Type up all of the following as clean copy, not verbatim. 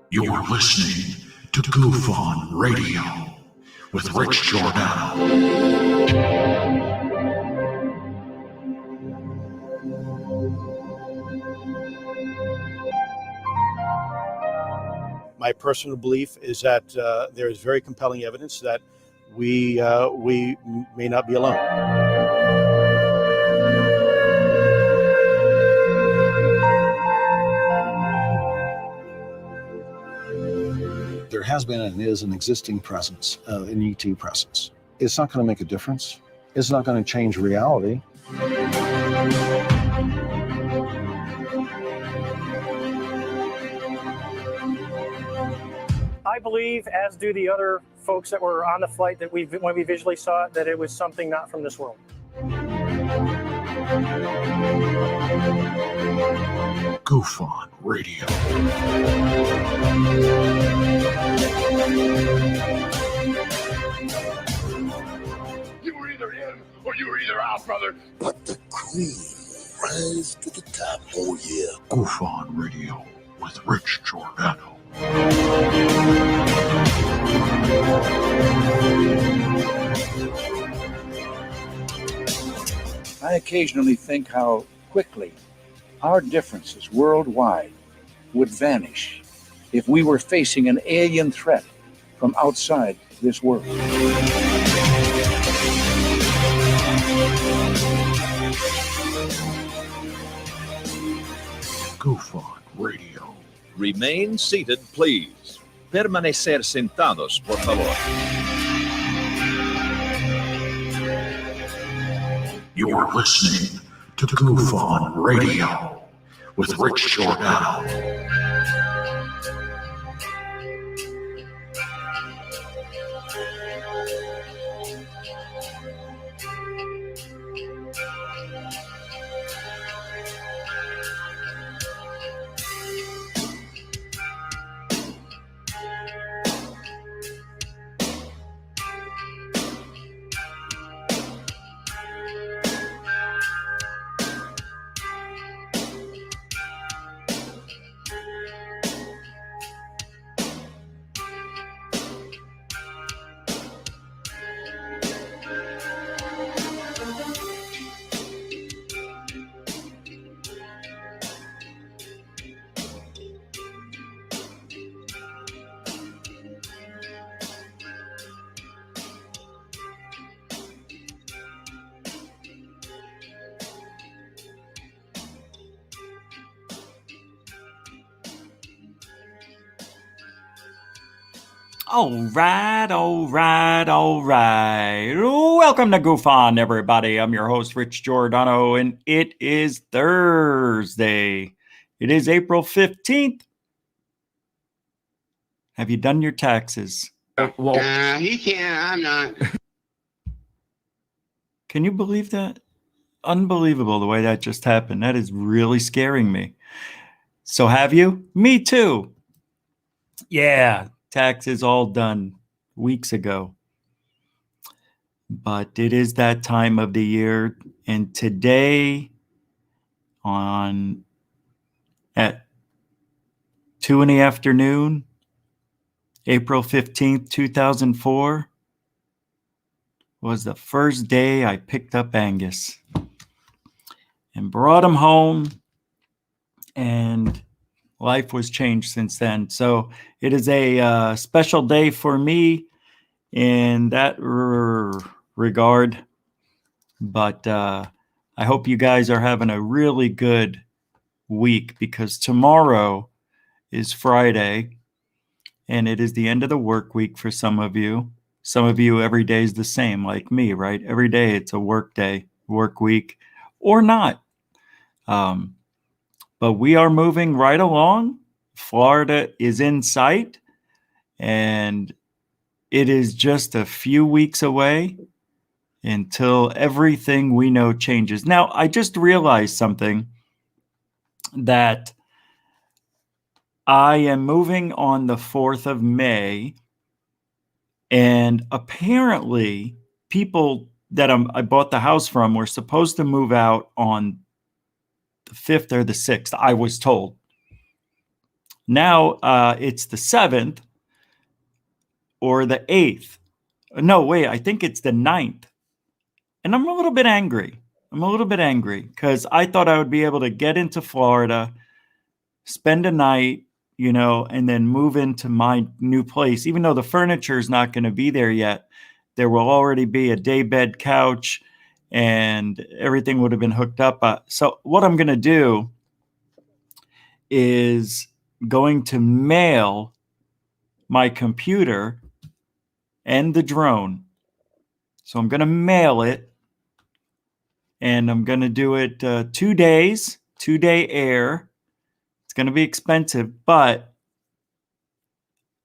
You're listening to GUFON Radio with Rich Giordano. My personal belief is that there is very compelling evidence that we may not be alone. There has been and is an existing presence, an ET presence. It's not going to make a difference. It's not going to change reality. I believe, as do the other folks that were on the flight, that when we visually saw it, that it was something not from this world. GUFON Radio. You were either in or you were either out, brother. But the cream rise to the top. Oh, yeah. GUFON Radio with Rich Giordano. I occasionally think how quickly our differences worldwide would vanish if we were facing an alien threat from outside this world. GUFON Radio. Remain seated, please. Permanecer sentados, por favor. You're listening to GUFON Radio with Rich Giordano. All right. Welcome to GUFON, everybody. I'm your host, Rich Giordano, and it is Thursday. It is April 15th. Have you done your taxes? He can't. I'm not. Can you believe that? Unbelievable the way that just happened. That is really scaring me. So have you? Me too. Yeah. Taxes all done weeks ago. But it is that time of the year. And today at 2 p.m, April 15th, 2004, was the first day I picked up Angus and brought him home, and life was changed since then. So it is a special day for me in that regard. But I hope you guys are having a really good week, because tomorrow is Friday and it is the end of the work week for some of you. Some of you, every day is the same, like me, right? Every day it's a work day, work week, or not. But we are moving right along. Florida is in sight, and it is just a few weeks away until everything we know changes. Now, I just realized something, that I am moving on the 4th of May, and apparently people that I bought the house from were supposed to move out on the 5th or the 6th, I was told. Now it's the 7th or the 8th. No, wait, I think it's the 9th. And I'm a little bit angry. I'm a little bit angry because I thought I would be able to get into Florida, spend a night, you know, and then move into my new place. Even though the furniture is not going to be there yet, there will already be a daybed couch and everything would have been hooked up. So what I'm going to do is going to mail my computer and the drone. So I'm going to mail it, and I'm going to do it 2 days, 2-day air. It's going to be expensive, but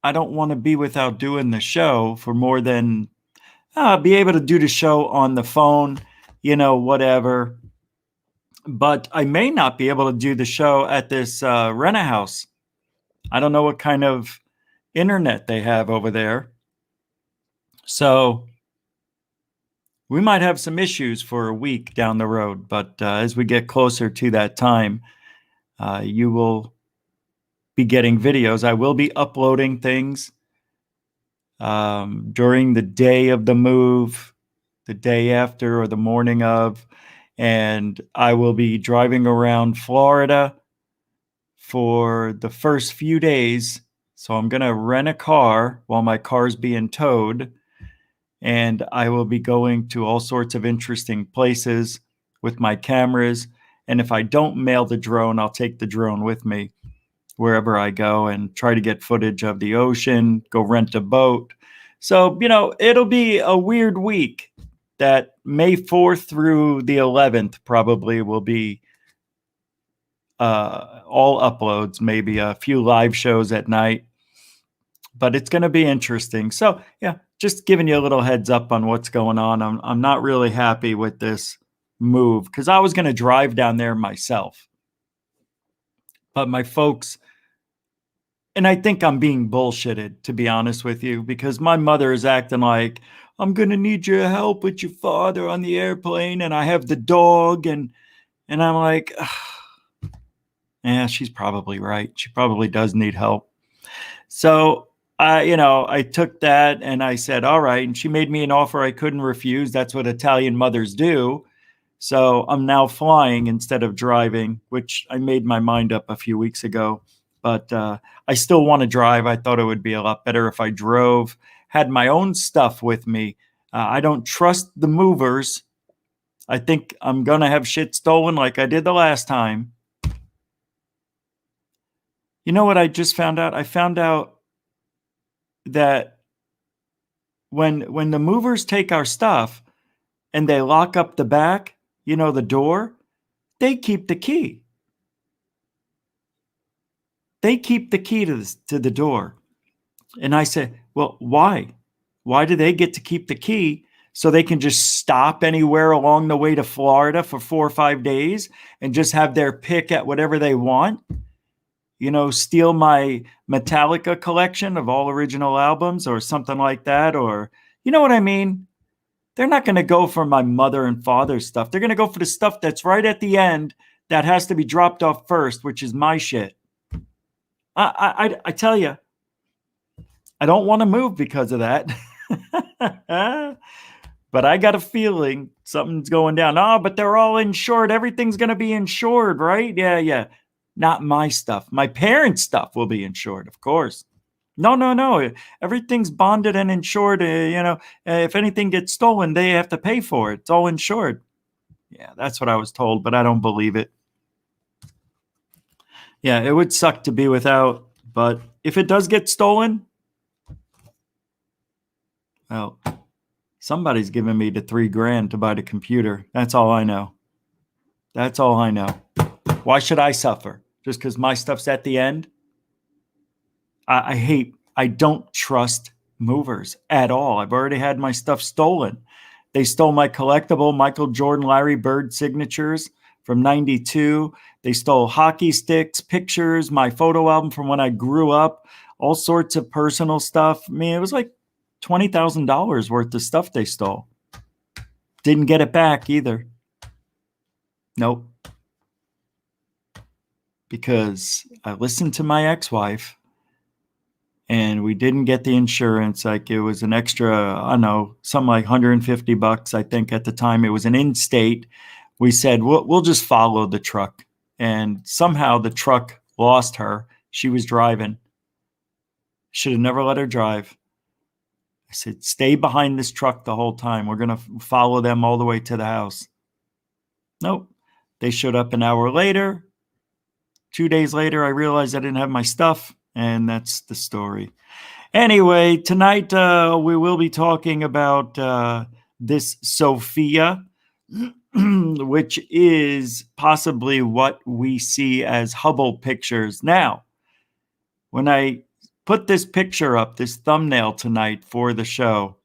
I don't want to be without doing the show for more than be able to do the show on the phone, you know, whatever. But I may not be able to do the show at this rent-a-house. I don't know what kind of internet they have over there. So we might have some issues for a week down the road. But as we get closer to that time, you will be getting videos. I will be uploading things during the day of the move, the day after, or the morning of. And I will be driving around Florida for the first few days. So I'm going to rent a car while my car's being towed. And I will be going to all sorts of interesting places with my cameras. And if I don't mail the drone, I'll take the drone with me wherever I go and try to get footage of the ocean, go rent a boat. So, you know, it'll be a weird week. That May 4th through the 11th probably will be all uploads, maybe a few live shows at night. But it's going to be interesting. So, yeah, just giving you a little heads up on what's going on. I'm not really happy with this move because I was going to drive down there myself. But my folks, and I think I'm being bullshitted, to be honest with you, because my mother is acting like, I'm going to need your help with your father on the airplane, and I have the dog, and I'm like, yeah, she's probably right. She probably does need help. So, I took that and I said, all right. And she made me an offer I couldn't refuse. That's what Italian mothers do. So I'm now flying instead of driving, which I made my mind up a few weeks ago. But I still want to drive. I thought it would be a lot better if I drove, had my own stuff with me. I don't trust the movers. I think I'm going to have shit stolen like I did the last time. You know what I just found out? I found out that when the movers take our stuff and they lock up the back, you know, the door, they keep the key. They keep the key to the door. And I said, well, why? Why do they get to keep the key so they can just stop anywhere along the way to Florida for 4 or 5 days and just have their pick at whatever they want? You know, steal my Metallica collection of all original albums or something like that. Or, you know what I mean? They're not going to go for my mother and father's stuff. They're going to go for the stuff that's right at the end that has to be dropped off first, which is my shit. I tell you, I don't want to move because of that. But I got a feeling something's going down. Oh, but they're all insured. Everything's going to be insured, right? Yeah. Not my stuff. My parents' stuff will be insured, of course. No. Everything's bonded and insured. If anything gets stolen, they have to pay for it. It's all insured. Yeah, that's what I was told, but I don't believe it. Yeah, it would suck to be without, but if it does get stolen, well, somebody's giving me the $3,000 to buy the computer. That's all I know. That's all I know. Why should I suffer? Just because my stuff's at the end? I don't trust movers at all. I've already had my stuff stolen. They stole my collectible Michael Jordan, Larry Bird signatures from 92. They stole hockey sticks, pictures, my photo album from when I grew up, all sorts of personal stuff. I mean, it was like $20,000 worth of stuff they stole. Didn't get it back either. Nope. Because I listened to my ex-wife and we didn't get the insurance. Like it was an extra, I don't know, something like $150. I think at the time it was an in-state. We said, we'll just follow the truck. And somehow the truck lost her. She was driving. Should have never let her drive. I said, stay behind this truck the whole time. We're going to follow them all the way to the house. Nope. They showed up an hour later. 2 days later, I realized I didn't have my stuff. And that's the story. Anyway, tonight we will be talking about this SOFIA, which is possibly what we see as Hubble pictures. Now, when I put this picture up, this thumbnail tonight for the show,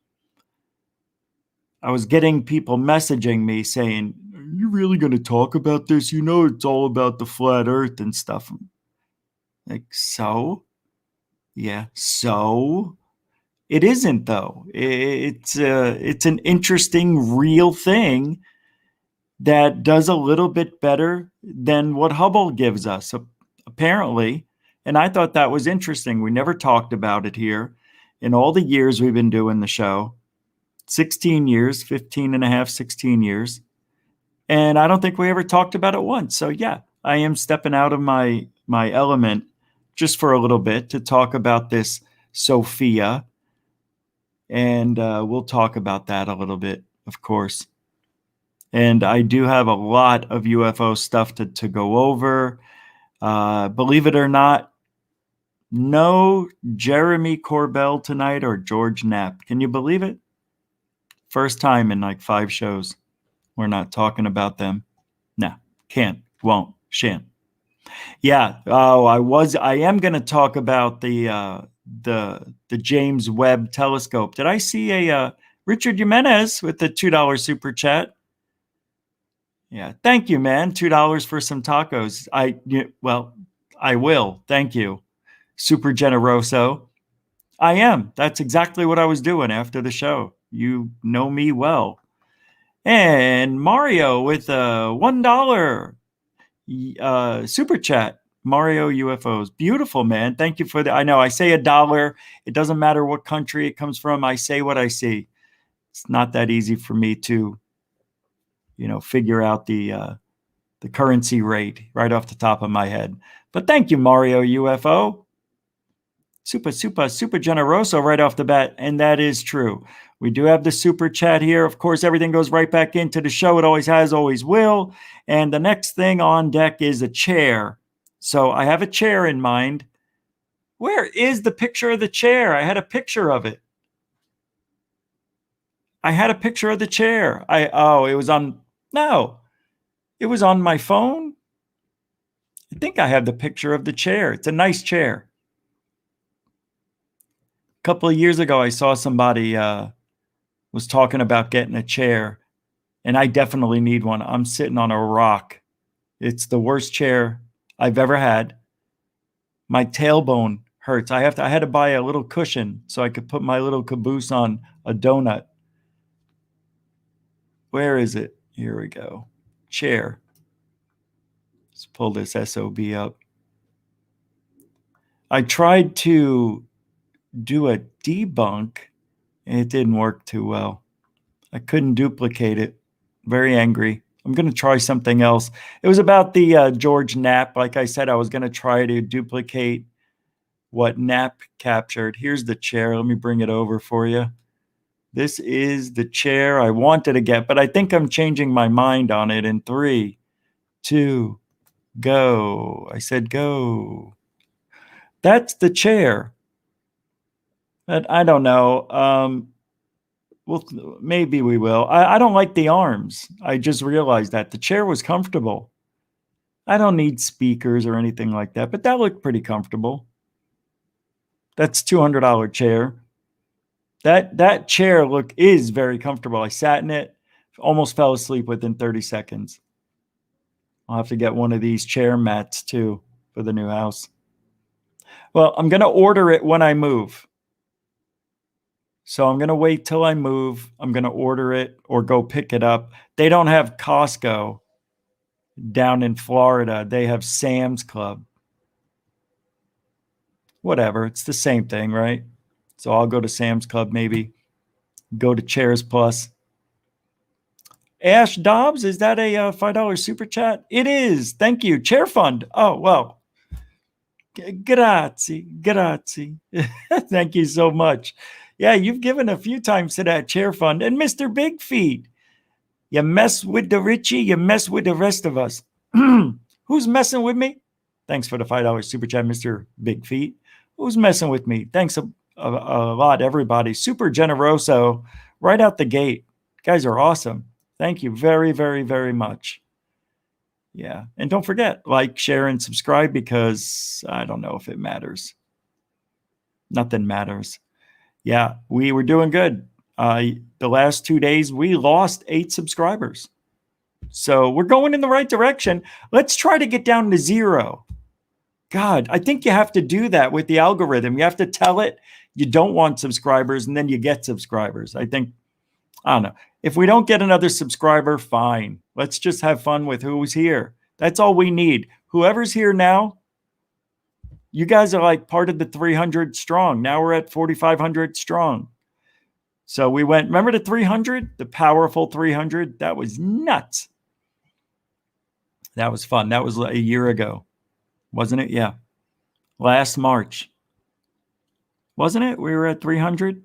I was getting people messaging me saying, are you really going to talk about this? You know, it's all about the flat earth and stuff. Like, so? Yeah, so? It isn't, though. It's an interesting, real thing that does a little bit better than what Hubble gives us, apparently. And I thought that was interesting. We never talked about it here in all the years we've been doing the show. 16 years, 15 and a half, 16 years. And I don't think we ever talked about it once. So yeah, I am stepping out of my element just for a little bit to talk about this SOFIA. And we'll talk about that a little bit, of course. And I do have a lot of UFO stuff to go over. Believe it or not, no Jeremy Corbell tonight or George Knapp. Can you believe it? First time in like 5 shows. We're not talking about them. No, can't, won't, shan't. Yeah. Oh, I am going to talk about the James Webb telescope. Did I see a Richard Jimenez with the $2 super chat? Yeah. Thank you, man. $2 for some tacos. I will. Thank you. Super generoso. I am. That's exactly what I was doing after the show. You know me well. And Mario with a $1 super chat. Mario UFOs. Beautiful, man. Thank you for that. I know I say $1. It doesn't matter what country it comes from. I say what I see. It's not that easy for me to, figure out the currency rate right off the top of my head. But thank you, Mario UFO. Super generoso right off the bat. And that is true. We do have the super chat here. Of course, everything goes right back into the show. It always has, always will. And the next thing on deck is a chair. So I have a chair in mind. Where is the picture of the chair? I had a picture of it. I had a picture of the chair. It was on my phone. I think I have the picture of the chair. It's a nice chair. A couple of years ago, I saw somebody was talking about getting a chair, and I definitely need one. I'm sitting on a rock. It's the worst chair I've ever had. My tailbone hurts. I had to buy a little cushion so I could put my little caboose on a donut. Where is it? Here we go. Chair. Let's pull this SOB up. I tried to do a debunk, and it didn't work too well. I couldn't duplicate it. Very angry. I'm going to try something else. It was about the George Knapp. Like I said, I was going to try to duplicate what Knapp captured. Here's the chair. Let me bring it over for you. This is the chair I wanted to get, but I think I'm changing my mind on it in 3, 2, go. I said go. That's the chair. But I don't know. Well, maybe we will. I don't like the arms. I just realized that the chair was comfortable. I don't need speakers or anything like that, but that looked pretty comfortable. That's $200 chair. That chair is very comfortable. I sat in it, almost fell asleep within 30 seconds. I'll have to get one of these chair mats too for the new house. Well, I'm going to order it when I move. So I'm going to wait till I move. I'm going to order it or go pick it up. They don't have Costco down in Florida. They have Sam's Club. Whatever. It's the same thing, right? So I'll go to Sam's Club, maybe go to Chairs Plus. Ash Dobbs, is that a $5 super chat? It is. Thank you. Chair Fund. Oh, well. Grazie. Thank you so much. Yeah, you've given a few times to that Chair Fund. And Mr. Big Feet, you mess with the Richie, you mess with the rest of us. Who's messing with me? Thanks for the $5 super chat, Mr. Big Feet. Who's messing with me? Thanks a lot, everybody. Super generoso right out the gate. You guys are awesome. Thank you very, very, very much. Yeah. And don't forget, like, share, and subscribe, because I don't know if it matters. Nothing matters. Yeah, we were doing good. The last 2 days, we lost 8 subscribers. So we're going in the right direction. Let's try to get down to 0. God, I think you have to do that with the algorithm. You have to tell it you don't want subscribers, and then you get subscribers. I don't know. If we don't get another subscriber, fine. Let's just have fun with who's here. That's all we need. Whoever's here now, you guys are like part of the 300 strong. Now we're at 4,500 strong. So we went, remember the 300? The powerful 300? That was nuts. That was fun. That was a year ago. Wasn't it? Yeah. Last March. Wasn't it? We were at 300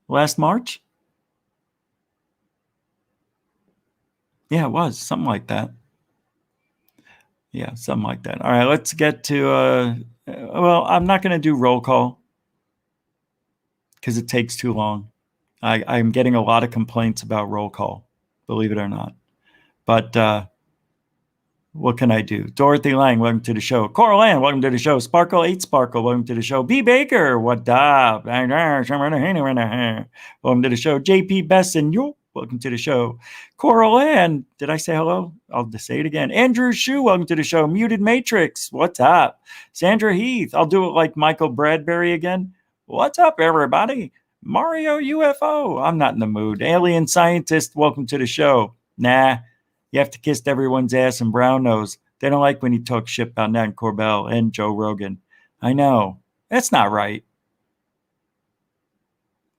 last March? Yeah, it was. Something like that. Yeah, something like that. All right, let's get to, well, I'm not going to do roll call because it takes too long. I'm getting a lot of complaints about roll call, believe it or not. But what can I do? Dorothy Lang, welcome to the show. Coral Ann, welcome to the show. Sparkle 8 Sparkle, welcome to the show. B Baker, what up? Welcome to the show. JP Besson, yo. Welcome to the show. Coral Ann, did I say hello? I'll just say it again. Andrew Shu, welcome to the show. Muted Matrix, what's up? Sandra Heath, I'll do it like Michael Bradbury again. What's up, everybody? Mario UFO, I'm not in the mood. Alien Scientist, welcome to the show. Nah, you have to kiss everyone's ass and brown nose. They don't like when you talk shit about Nat and Corbell and Joe Rogan. I know. That's not right.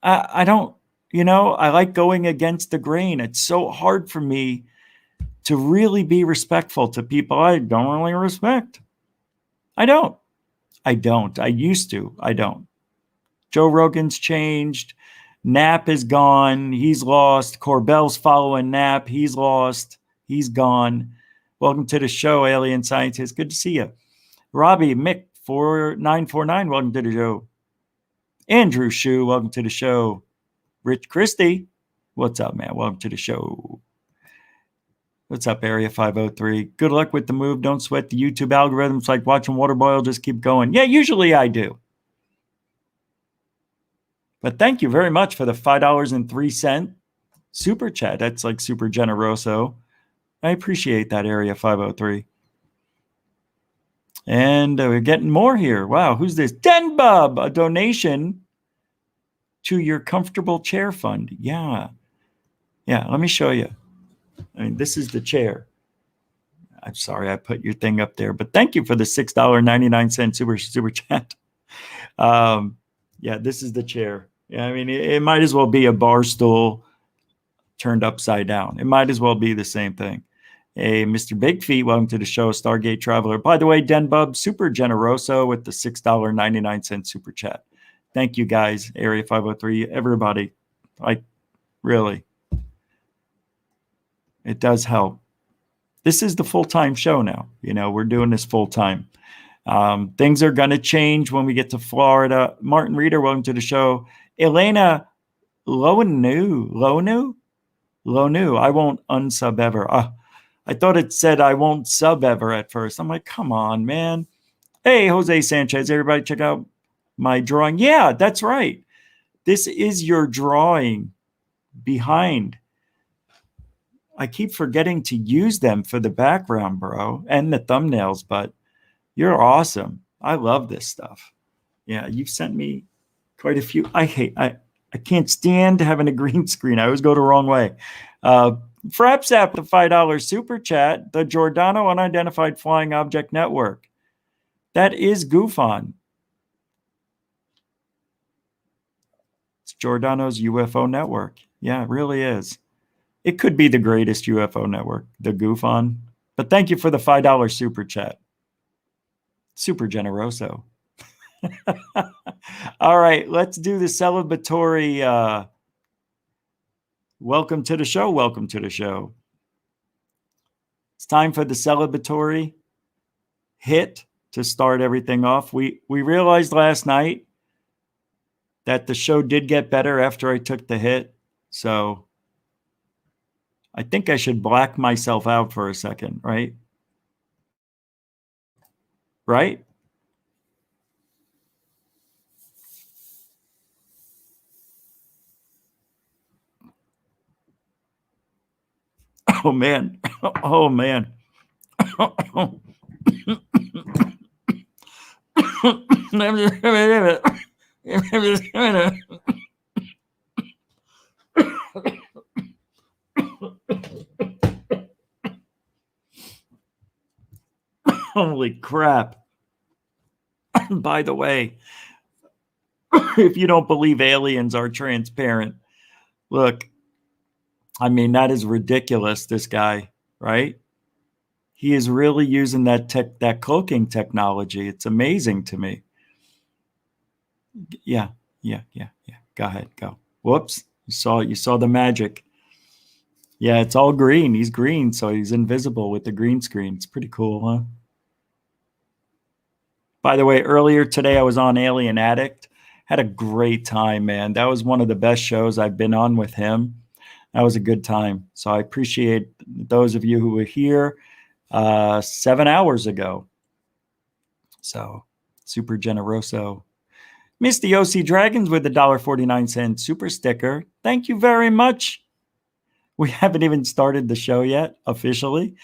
I don't. You know, I like going against the grain. It's so hard for me to really be respectful to people I don't really respect. I don't. I used to. I don't. Joe Rogan's changed. Knapp is gone. He's lost. Corbell's following Knapp. He's lost. He's gone. Welcome to the show, Alien Scientist. Good to see you. Robbie Mick 4949, welcome to the show. Andrew Shu, welcome to the show. Rich Christie, what's up, man? Welcome to the show. What's up, Area 503? Good luck with the move. Don't sweat the YouTube algorithms like watching water boil. Just keep going. Yeah, usually I do. But thank you very much for the $5.03 super chat. That's like super generoso. I appreciate that, Area 503. And we're getting more here. Wow, who's this? Den Bub, a donation to your comfortable chair fund. Yeah, let me show you. I mean, this is the chair. I'm sorry I put your thing up there, but thank you for the $6.99 super chat. Yeah, this is the chair. Yeah, I mean, it might as well be a bar stool turned upside down. It might as well be the same thing. Hey, Mr. Big Feet, welcome to the show, Stargate Traveler. By the way, Den Bub, super generoso with the $6.99 super chat. Thank you, guys. Area 503, everybody. Like, really. It does help. This is the full-time show now. You know, we're doing this full-time. Things are going to change when we get to Florida. Martin Reeder, welcome to the show. Elena Lonu. I won't unsub ever. I thought it said I won't sub ever at first. I'm like, come on, man. Hey, Jose Sanchez, everybody check out my drawing. Yeah, that's right. This is your drawing behind. I keep forgetting to use them for the background, bro, and the thumbnails, but you're awesome. I love this stuff. Yeah, you've sent me quite a few. I I can't stand having a green screen. I always go the wrong way. Frapsap, the $5 super chat. The Giordano Unidentified Flying Object Network. That is GUFON. It's Giordano's UFO network. Yeah, it really is. It could be the greatest UFO network, the GUFON. But thank you for the $5 super chat. Super generoso. All right, let's do the celebratory. Welcome to the show. Welcome to the show. It's time for the celebratory hit to start everything off. We realized last night that the show did get better after I took the hit. So I think I should black myself out for a second, right? Right? Oh, man. Oh, man. Holy crap. By the way, if you don't believe aliens are transparent, look, I mean, that is ridiculous, this guy, right? He is really using that cloaking technology. It's amazing to me. Yeah. Go ahead, go. Whoops. You saw the magic. Yeah, it's all green. He's green, so he's invisible with the green screen. It's pretty cool, huh? By the way, earlier today I was on Alien Addict. Had a great time, man. That was one of the best shows I've been on with him. That was a good time. So I appreciate those of you who were here 7 hours ago. So super generoso. Misty OC Dragons with the $1.49 super sticker. Thank you very much. We haven't even started the show yet officially.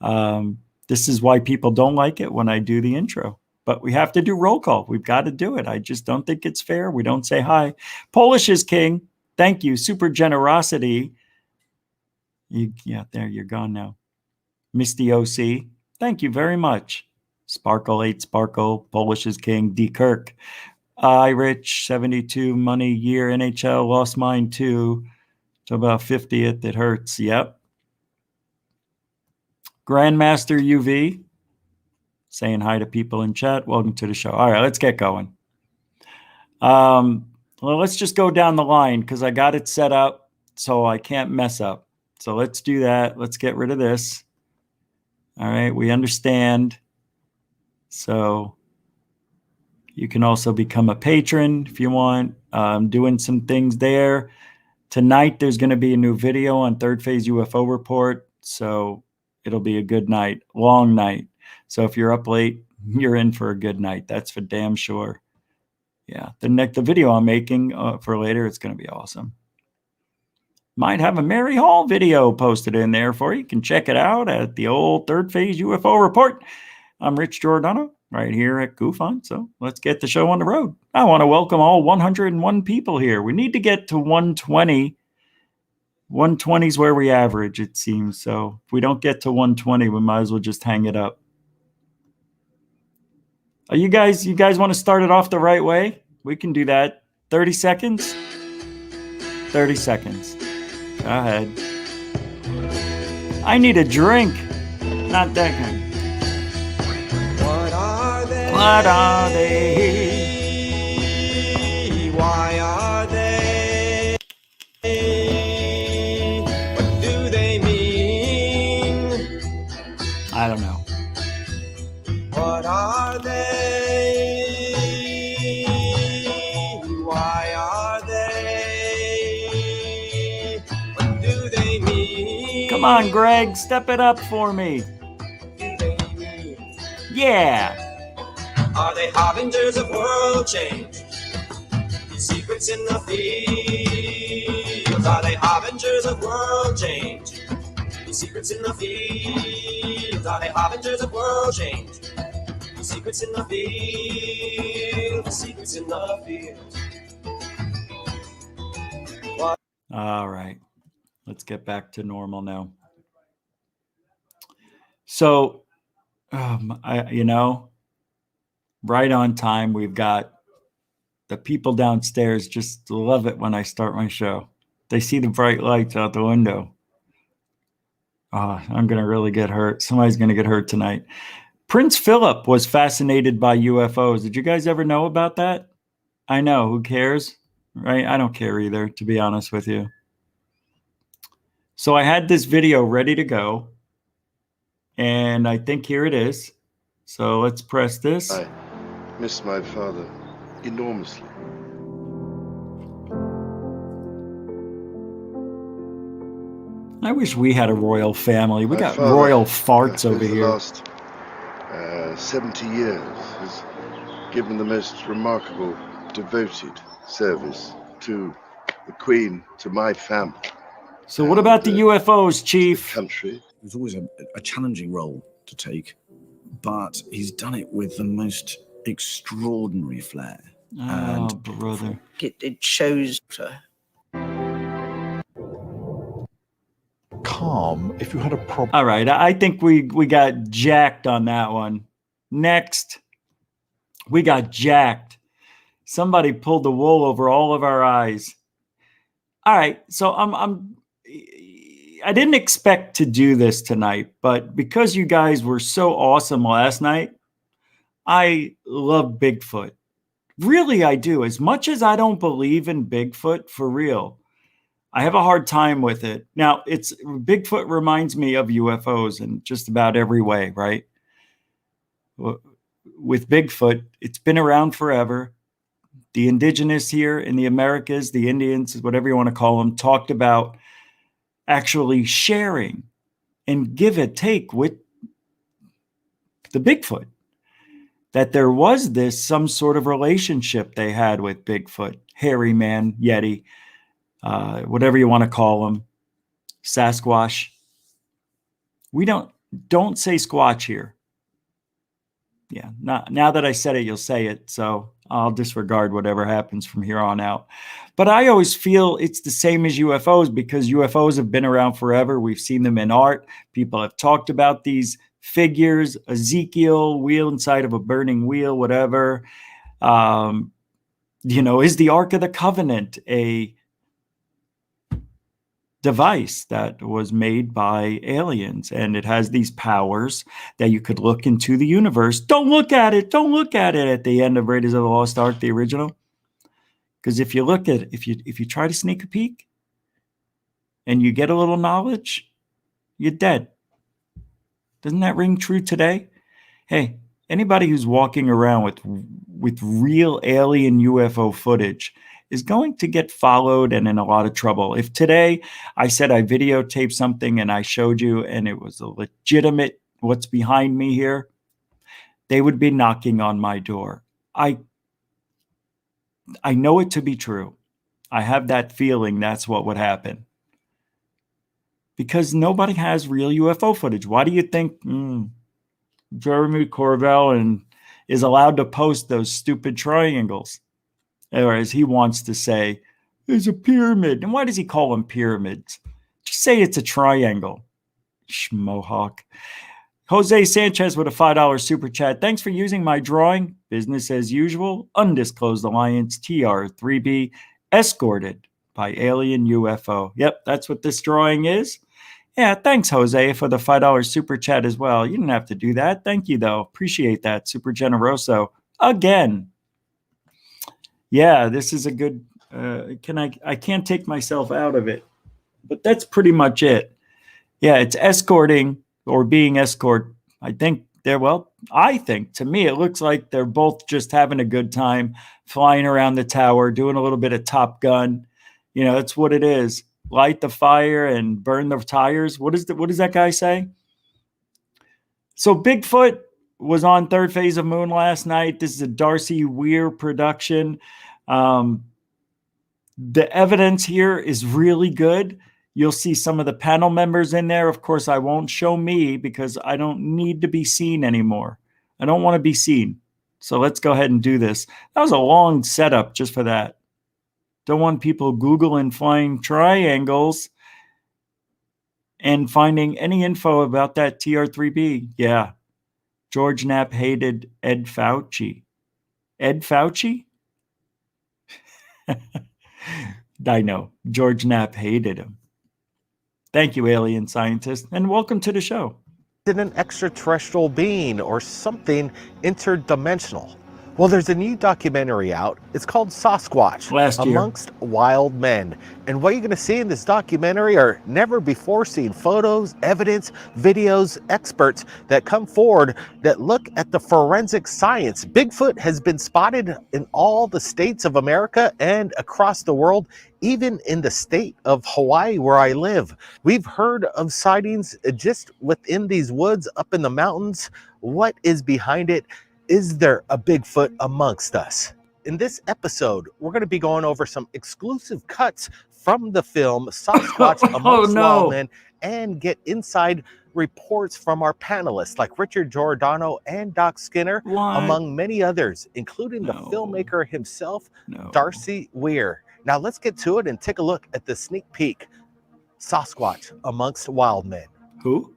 This is why people don't like it when I do the intro. But we have to do roll call. We've got to do it. I just don't think it's fair. We don't say hi. Polish is king. Thank you. Super generosity. There, you're gone now. Misty OC. Thank you very much. Sparkle 8 Sparkle. Polish is king. D Kirk. Rich 72 money year. NHL lost mine too. To about 50th. It hurts. Yep. Grandmaster UV. Saying hi to people in chat. Welcome to the show. All right, let's get going. Well, let's just go down the line because I got it set up so I can't mess up. So let's do that. Let's get rid of this. All right, we understand. So you can also become a patron if you want. I'm doing some things there. Tonight, there's going to be a new video on Third Phase UFO Report. So it'll be a good night, long night. So if you're up late, you're in for a good night. That's for damn sure. Yeah, the video I'm making for later, it's going to be awesome. Might have a Mary Hall video posted in there for you. You can check it out at the old Third Phase UFO Report. I'm Rich Giordano right here at GUFON. So let's get the show on the road. I want to welcome all 101 people here. We need to get to 120. 120 is where we average, it seems. So if we don't get to 120, we might as well just hang it up. You guys want to start it off the right way? We can do that. 30 seconds? 30 seconds. Go ahead. I need a drink. Not that kind. What are they? What are they? Why are they? What do they mean? I don't know. What are they? Why are they? What do they mean? Come on, Greg, step it up for me. What do they mean? Yeah. Are they harbingers of world change? Secrets in the fields. Are they harbingers of world change? Secrets in the fields. Are they harbingers of world change? Secrets in the field, secrets in the field. All right. Let's get back to normal now. So, right on time. We've got the people downstairs just love it when I start my show. They see the bright lights out the window. I'm going to really get hurt. Somebody's going to get hurt tonight. Prince Philip was fascinated by UFOs. Did you guys ever know about that? I know. Who cares? Right? I don't care either, to be honest with you. So I had this video ready to go. And I think here it is. So let's press this. I miss my father enormously. I wish we had a royal family. We My got father, royal farts over the here. last 70 years has given the most remarkable, devoted service to the Queen, to my family. So what about the UFOs, Chief? Country. It was always a challenging role to take, but he's done it with the most extraordinary flair. Oh, brother. It shows Calm. If you had a problem. All right. I think we got jacked on that one. Next. We got jacked. Somebody pulled the wool over all of our eyes. All right. So I didn't expect to do this tonight, but because you guys were so awesome last night, I love Bigfoot. Really, I do. As much as I don't believe in Bigfoot, for real, I have a hard time with it. Now, Bigfoot reminds me of UFOs in just about every way, right? With Bigfoot, it's been around forever. The indigenous here in the Americas, the Indians, whatever you want to call them, talked about actually sharing and give and take with the Bigfoot. That there was some sort of relationship they had with Bigfoot, hairy man, Yeti, whatever you want to call them, Sasquatch. We don't say Squatch here. Yeah, now that I said it, you'll say it. So I'll disregard whatever happens from here on out. But I always feel it's the same as UFOs because UFOs have been around forever. We've seen them in art. People have talked about these figures, Ezekiel, wheel inside of a burning wheel, whatever. Is the Ark of the Covenant a device that was made by aliens, and it has these powers that you could look into the universe. Don't look at it at the end of Raiders of the Lost Ark, the original. Because if you look at it, if you try to sneak a peek and you get a little knowledge, you're dead. Doesn't that ring true today? Hey, anybody who's walking around with real alien UFO footage is going to get followed and in a lot of trouble. If today I said I videotaped something and I showed you and it was a legitimate what's behind me here, they would be knocking on my door. I know it to be true. I have that feeling that's what would happen. Because nobody has real UFO footage. Why do you think Jeremy Corbell is allowed to post those stupid triangles? Or as he wants to say, there's a pyramid. And why does he call them pyramids? Just say it's a triangle. Schmohawk. Jose Sanchez with a $5 super chat. Thanks for using my drawing. Business as usual. Undisclosed Alliance TR3B. Escorted by alien UFO. Yep, that's what this drawing is. Yeah, thanks, Jose, for the $5 super chat as well. You didn't have to do that. Thank you, though. Appreciate that. Super generoso. Again. Yeah, this is a good... I can't take myself out of it. But that's pretty much it. Yeah, it's escorting or being escort. I think to me, it looks like they're both just having a good time, flying around the tower, doing a little bit of Top Gun. That's what it is. Light the fire and burn the tires. What does that guy say? So Bigfoot was on Third Phase of Moon last night. This is a Darcy Weir production. The evidence here is really good. You'll see some of the panel members in there. Of course, I won't show me because I don't need to be seen anymore. I don't want to be seen. So let's go ahead and do this. That was a long setup just for that. Don't want people Googling flying triangles and finding any info about that TR3B. Yeah. George Knapp hated Ed Fauci. Ed Fauci? I know. George Knapp hated him. Thank you, alien scientist, and welcome to the show. An extraterrestrial being or something interdimensional? Well, there's a new documentary out. It's called Sasquatch Last year. Amongst Wild Men. And what you're going to see in this documentary are never before seen photos, evidence, videos, experts that come forward that look at the forensic science. Bigfoot has been spotted in all the states of America and across the world, even in the state of Hawaii where I live. We've heard of sightings just within these woods up in the mountains. What is behind it? Is there a Bigfoot amongst us? In this episode, we're going to be going over some exclusive cuts from the film Sasquatch Amongst Wild Men and get inside reports from our panelists like Richard Giordano and Doc Skinner, among many others, including the filmmaker himself, Darcy Weir. Now let's get to it and take a look at the sneak peek. Sasquatch Amongst Wild Men. Who?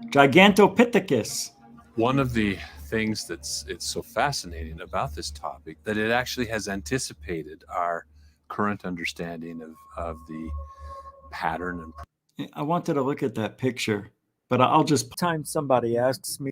Gigantopithecus. One of the things it's so fascinating about this topic that it actually has anticipated our current understanding of the pattern. And I wanted to look at that picture, but I'll just time somebody asks me.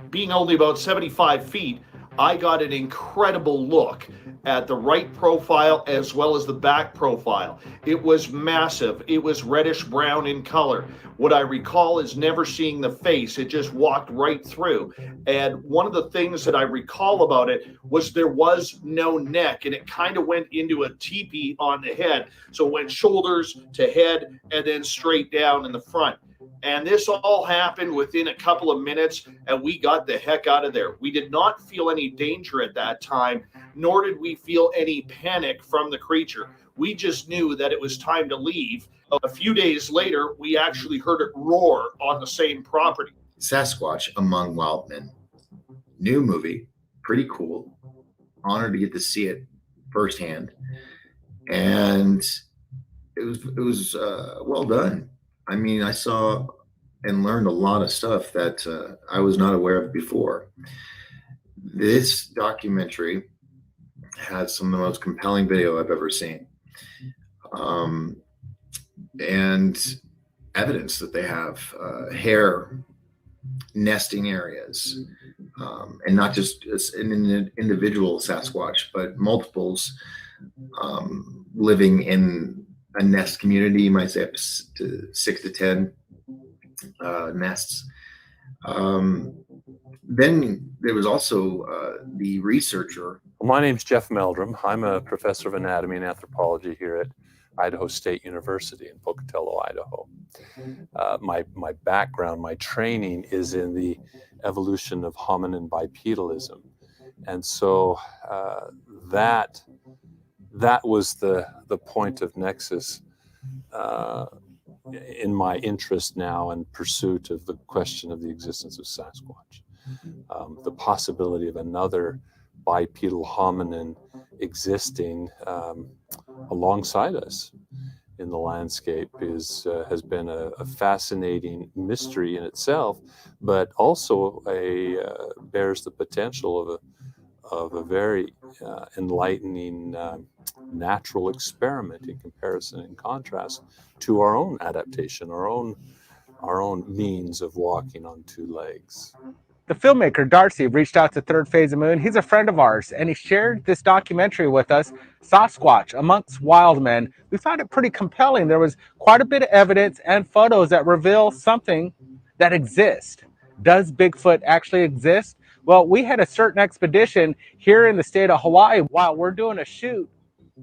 Being only about 75 feet, I got an incredible look at the right profile as well as the back profile. It was massive. It was reddish brown in color. What I recall is never seeing the face. It just walked right through. And one of the things that I recall about it was there was no neck, and it kind of went into a teepee on the head. So it went shoulders to head and then straight down in the front. And this all happened within a couple of minutes, and we got the heck out of there. We did not feel any danger at that time, nor did we feel any panic from the creature. We just knew that it was time to leave. A few days later, we actually heard it roar on the same property. Sasquatch Among Wild Men. New movie, pretty cool. Honored to get to see it firsthand. And it was well done. I mean, I saw and learned a lot of stuff that I was not aware of before. This documentary has some of the most compelling video I've ever seen. And evidence that they have hair nesting areas, and not just an individual Sasquatch, but multiples living in a nest community. You might say up to 6 to 10 nests. Then there was also the researcher. My name's Jeff Meldrum. I'm a professor of anatomy and anthropology here at Idaho State University in Pocatello, Idaho. My background, my training is in the evolution of hominin bipedalism. And so that was the point of nexus in my interest now and pursuit of the question of the existence of Sasquatch. The possibility of another bipedal hominin existing alongside us in the landscape has been a fascinating mystery in itself, but also bears the potential of a very enlightening natural experiment in comparison and contrast to our own adaptation, our own means of walking on two legs. The filmmaker Darcy reached out to Third Phase of Moon. He's a friend of ours, and he shared this documentary with us, Sasquatch Amongst Wild Men. We found it pretty compelling. There was quite a bit of evidence and photos that reveal something that exists. Does Bigfoot actually exist? Well, we had a certain expedition here in the state of Hawaii. While we're doing a shoot,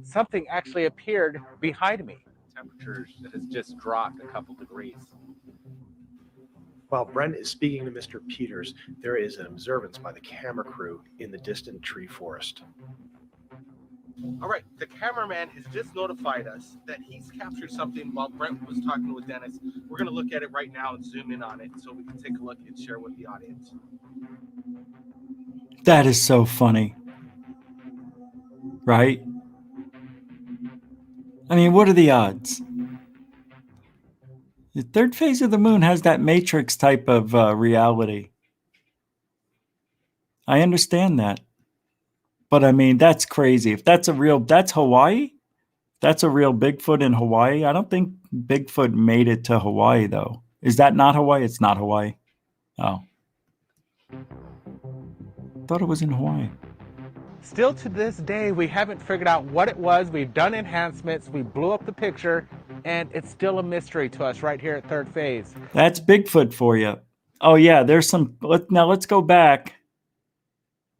something actually appeared behind me. Temperatures that has just dropped a couple degrees. While Brent is speaking to Mr. Peters, there is an observance by the camera crew in the distant tree forest. All right, the cameraman has just notified us that he's captured something while Brent was talking with Dennis. We're going to look at it right now and zoom in on it so we can take a look and share with the audience. That is so funny. Right? I mean, what are the odds? The third phase of the moon has that matrix type of reality. I understand that. But I mean, that's crazy. If that's that's Hawaii? That's a real Bigfoot in Hawaii? I don't think Bigfoot made it to Hawaii, though. Is that not Hawaii? It's not Hawaii. Oh. Thought it was in Hawaii. Still to this day, we haven't figured out what it was. We've done enhancements. We blew up the picture, and it's still a mystery to us right here at third phase. That's Bigfoot for you. Oh, yeah, there's some. Now let's go back.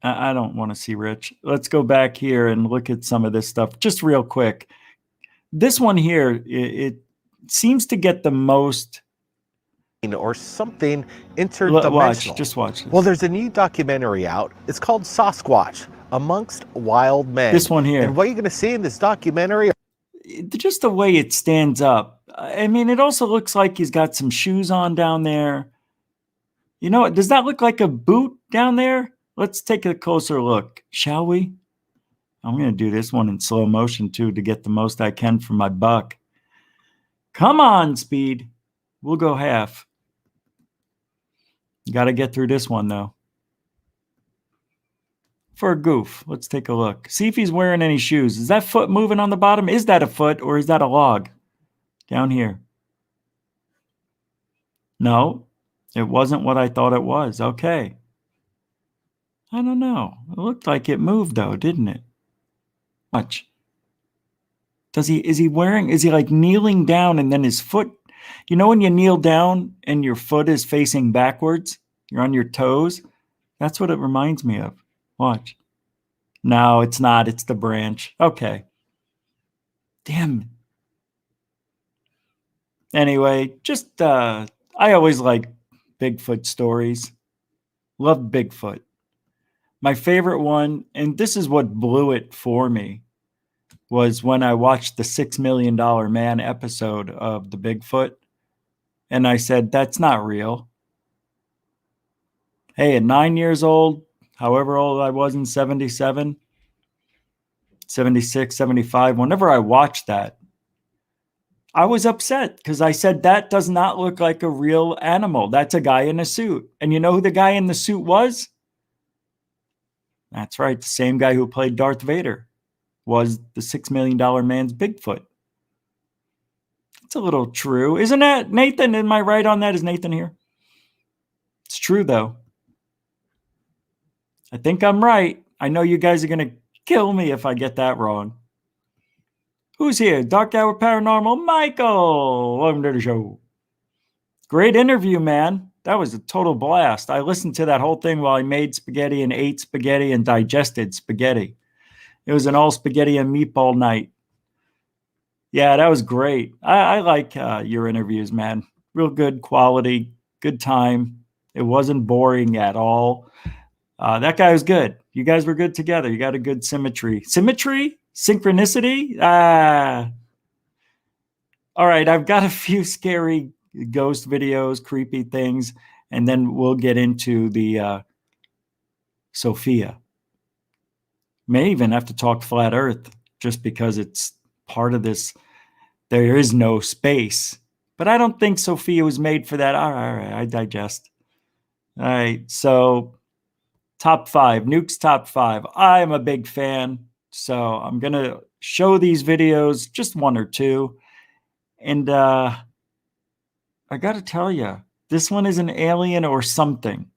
I don't want to see Rich. Let's go back here and look at some of this stuff just real quick. This one here, it seems to get the most. Or something interdimensional. Just watch this. Well, there's a new documentary out. It's called Sasquatch Amongst Wild Men. This one here. And what you're going to see in this documentary, just the way it stands up. I mean, it also looks like he's got some shoes on down there. You know, does that look like a boot down there? Let's take a closer look, shall we? I'm going to do this one in slow motion, too, to get the most I can for my buck. Come on, Speed. We'll go half. Got to get through this one, though. For a goof, let's take a look. See if he's wearing any shoes. Is that foot moving on the bottom? Is that a foot or is that a log? Down here. No, it wasn't what I thought it was. Okay. I don't know. It looked like it moved, though, didn't it? Watch. Is he like kneeling down and then his foot? You know when you kneel down and your foot is facing backwards? You're on your toes? That's what it reminds me of. Watch. No, it's not. It's the branch. Okay. Damn. Anyway, just, I always like Bigfoot stories. Love Bigfoot. My favorite one, and this is what blew it for me, was when I watched the $6 Million Man episode of the Bigfoot. And I said, that's not real. Hey, at 9 years old, however old I was in 77, 76, 75, whenever I watched that, I was upset because I said, that does not look like a real animal. That's a guy in a suit. And you know who the guy in the suit was? That's right. The same guy who played Darth Vader was the $6 Million Man's Bigfoot. It's a little true. Isn't that, Nathan? Am I right on that? Is Nathan here? It's true, though. I think I'm right. I know you guys are going to kill me if I get that wrong. Who's here? Dark Hour Paranormal, Michael. Welcome to the show. Great interview, man. That was a total blast. I listened to that whole thing while I made spaghetti and ate spaghetti and digested spaghetti. It was an all spaghetti and meatball night. Yeah, that was great. I like your interviews, man. Real good quality, good time. It wasn't boring at all. That guy was good. You guys were good together. You got a good symmetry. Symmetry? Synchronicity? All right, I've got a few scary ghost videos, creepy things, and then we'll get into the SOFIA. May even have to talk flat Earth just because it's part of this. There is no space, but I don't think SOFIA was made for that. All right, I digest. All right, so top 5, Nuke's top 5. I am a big fan, so I'm going to show these videos, just one or two, and I got to tell you, this one is an alien or something.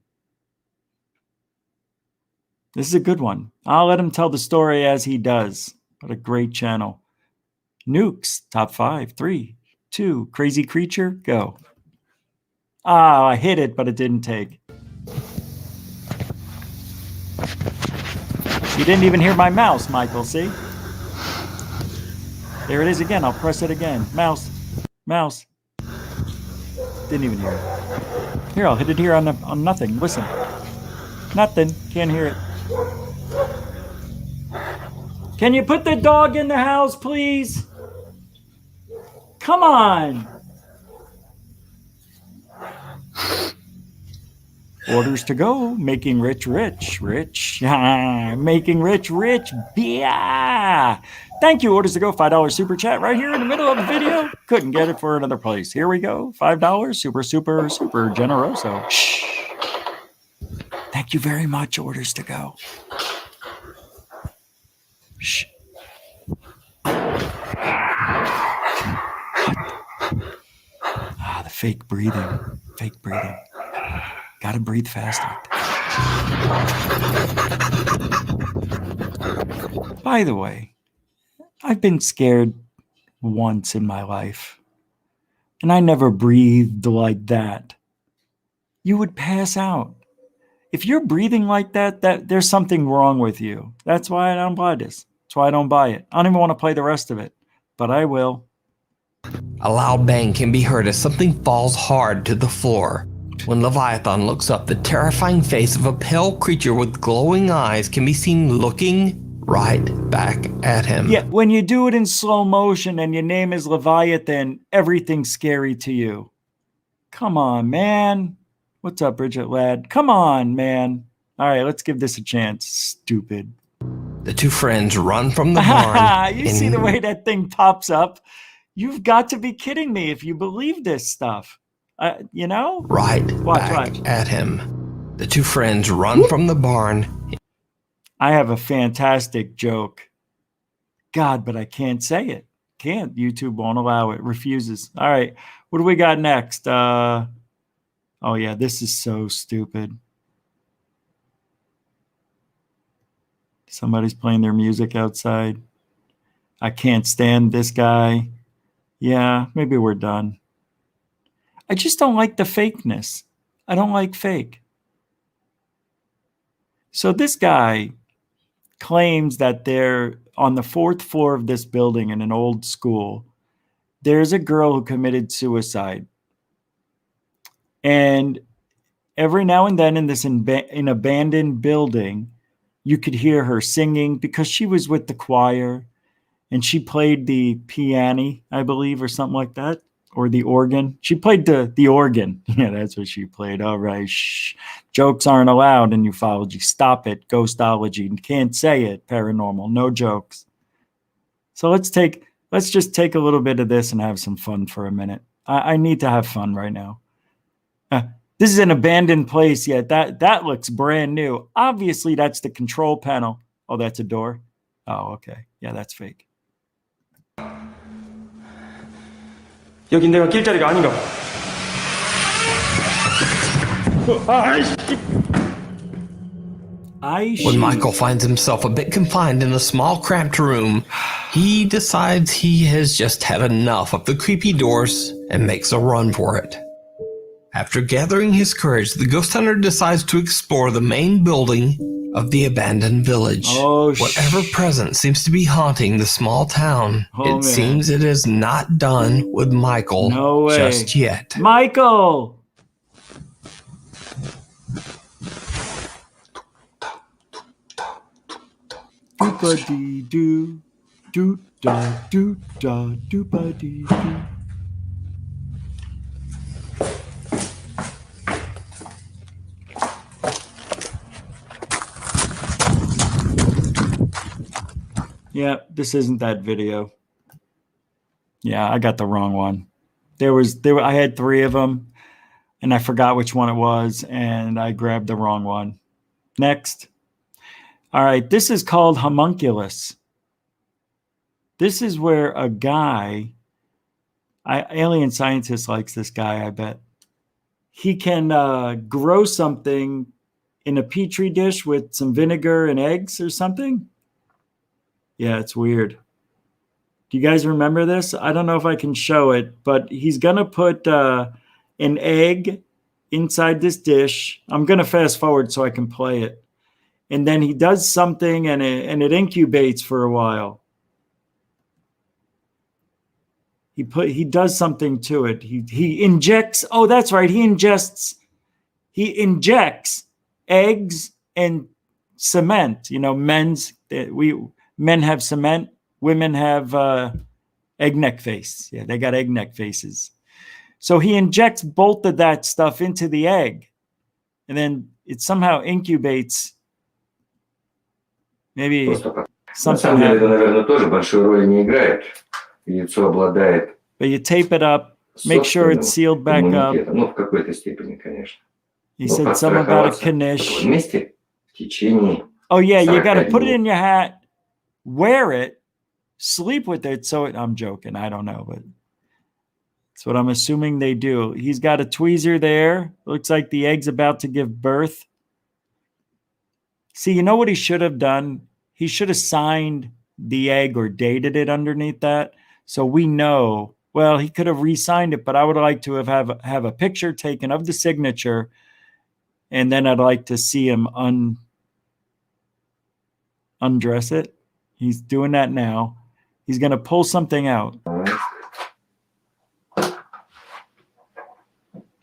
This is a good one. I'll let him tell the story as he does. What a great channel. Nukes, top 5, 3, 2, crazy creature, go. Ah, I hit it, but it didn't take. You didn't even hear my mouse, Michael, see? There it is again. I'll press it again. Mouse. Mouse. Didn't even hear it. Here, I'll hit it here on nothing. Listen. Nothing. Can't hear it. Can you put the dog in the house, please? Come on. Orders to go. Making rich, rich, rich. Making rich, rich. Yeah. Thank you. Orders to go. $5 super chat right here in the middle of the video. Couldn't get it for another place. Here we go. $5. Super, super, super generoso. Shh. Thank you very much. Orders to go. Shh. The fake breathing. Fake breathing. Gotta breathe faster. By the way, I've been scared once in my life, and I never breathed like that. You would pass out. If you're breathing like that, there's something wrong with you. That's why I don't buy this. That's why I don't buy it. I don't even want to play the rest of it, but I will. A loud bang can be heard as something falls hard to the floor. When Leviathan looks up, the terrifying face of a pale creature with glowing eyes can be seen looking right back at him. Yeah, when you do it in slow motion and your name is Leviathan, everything's scary to you. Come on, man. What's up, Bridget Ladd? Come on, man. All right, let's give this a chance. Stupid. The two friends run from the barn. You see the way that thing pops up? You've got to be kidding me if you believe this stuff. You know? Right back at him. The two friends run from the barn. I have a fantastic joke. God, but I can't say it. Can't. YouTube won't allow it. Refuses. All right. What do we got next? Oh, yeah. This is so stupid. Somebody's playing their music outside. I can't stand this guy. Yeah, maybe we're done. I just don't like the fakeness. I don't like fake. So this guy claims that they're on the 4th floor of this building in an old school. There's a girl who committed suicide. And every now and then in this in abandoned building, you could hear her singing because she was with the choir and she played the piano, I believe, or something like that. Or the organ. She played the organ. Yeah, that's what she played. All right. Shh. Jokes aren't allowed in ufology. Stop it. Ghostology. You can't say it. Paranormal. No jokes. So let's just take a little bit of this and have some fun for a minute. I need to have fun right now. This is an abandoned place yet. That looks brand new. Obviously, that's the control panel. Oh, that's a door. Oh, okay. Yeah, that's fake. 여긴 내가 길자리가 아닌가 봐. When Michael finds himself a bit confined in a small, cramped room, he decides he has just had enough of the creepy doors and makes a run for it. After gathering his courage, the ghost hunter decides to explore the main building of the abandoned village. Whatever presence seems to be haunting the small town, it seems it is not done with Michael just yet. Michael! Doop-a-dee-doo, doop-da-doop-da, doop-a-dee-doo. Yeah, this isn't that video. Yeah, I got the wrong one. I had 3 of them, and I forgot which one it was, and I grabbed the wrong one. Next. All right, this is called homunculus. This is where a guy, alien scientist likes this guy, I bet. He can grow something in a petri dish with some vinegar and eggs or something. Yeah, it's weird. Do you guys remember this? I don't know if I can show it, but he's going to put an egg inside this dish. I'm going to fast forward so I can play it. And then he does something and it incubates for a while. He does something to it. He injects, oh, that's right. He injects eggs and cement, Men have cement. Women have egg neck face. Yeah, they got egg neck faces. So he injects both of that stuff into the egg, and then it somehow incubates. Maybe На самом деле это, наверное, тоже большую роль не играет. Яйцо обладает But you tape it up, make sure it's sealed back up. Ну, в какой-то степени, конечно. He said something about a knish. Вместе в течение. Oh yeah, you got to put it in your hat, wear it, sleep with it. So I'm joking. I don't know, but that's what I'm assuming they do. He's got a tweezer there. Looks like the egg's about to give birth. See, you know what he should have done? He should have signed the egg or dated it underneath that. So we know, well, he could have re-signed it, but I would like to have a picture taken of the signature. And then I'd like to see him undress it. He's doing that now. He's going to pull something out.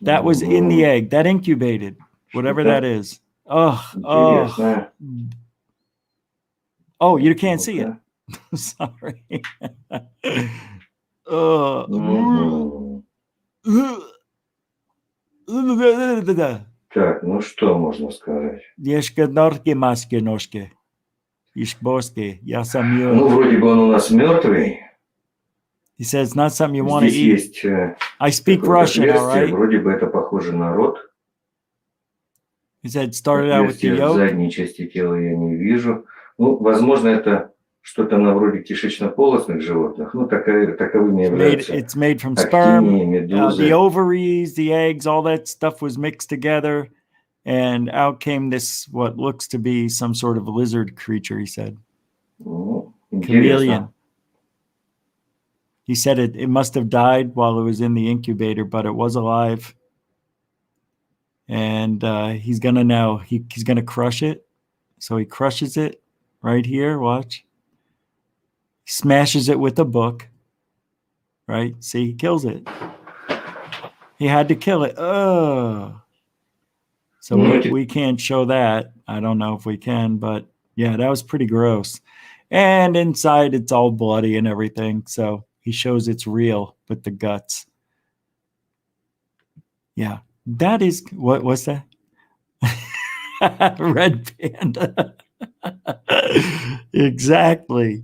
That was in the egg. That incubated, whatever that is. Oh, you can't see it. Sorry. Так, ну что можно сказать? Ну, вроде бы он у нас мертвый. He says it's not something you want to Здесь eat. есть I speak Russian, all right? Вроде бы это похоже на рот. He said it started out with the В yolk. задней части тела я не вижу. Ну, возможно, это что-то на вроде кишечно-полостных животных. Ну, таковыми являются It's made from sperm, актинии, медузы. the ovaries, the eggs, all that stuff was mixed together. And out came this, what looks to be some sort of lizard creature, he said. Ну, Chameleon. He said it must have died while it was in the incubator, but it was alive. And he's going to now, he's going to crush it. So he crushes it right here. Watch. He smashes it with a book. Right? See, he kills it. He had to kill it. Oh. So we can't show that. I don't know if we can, but yeah, that was pretty gross. And inside it's all bloody and everything. So he shows it's real with the guts. Yeah, that is, what was that? Red panda. Exactly.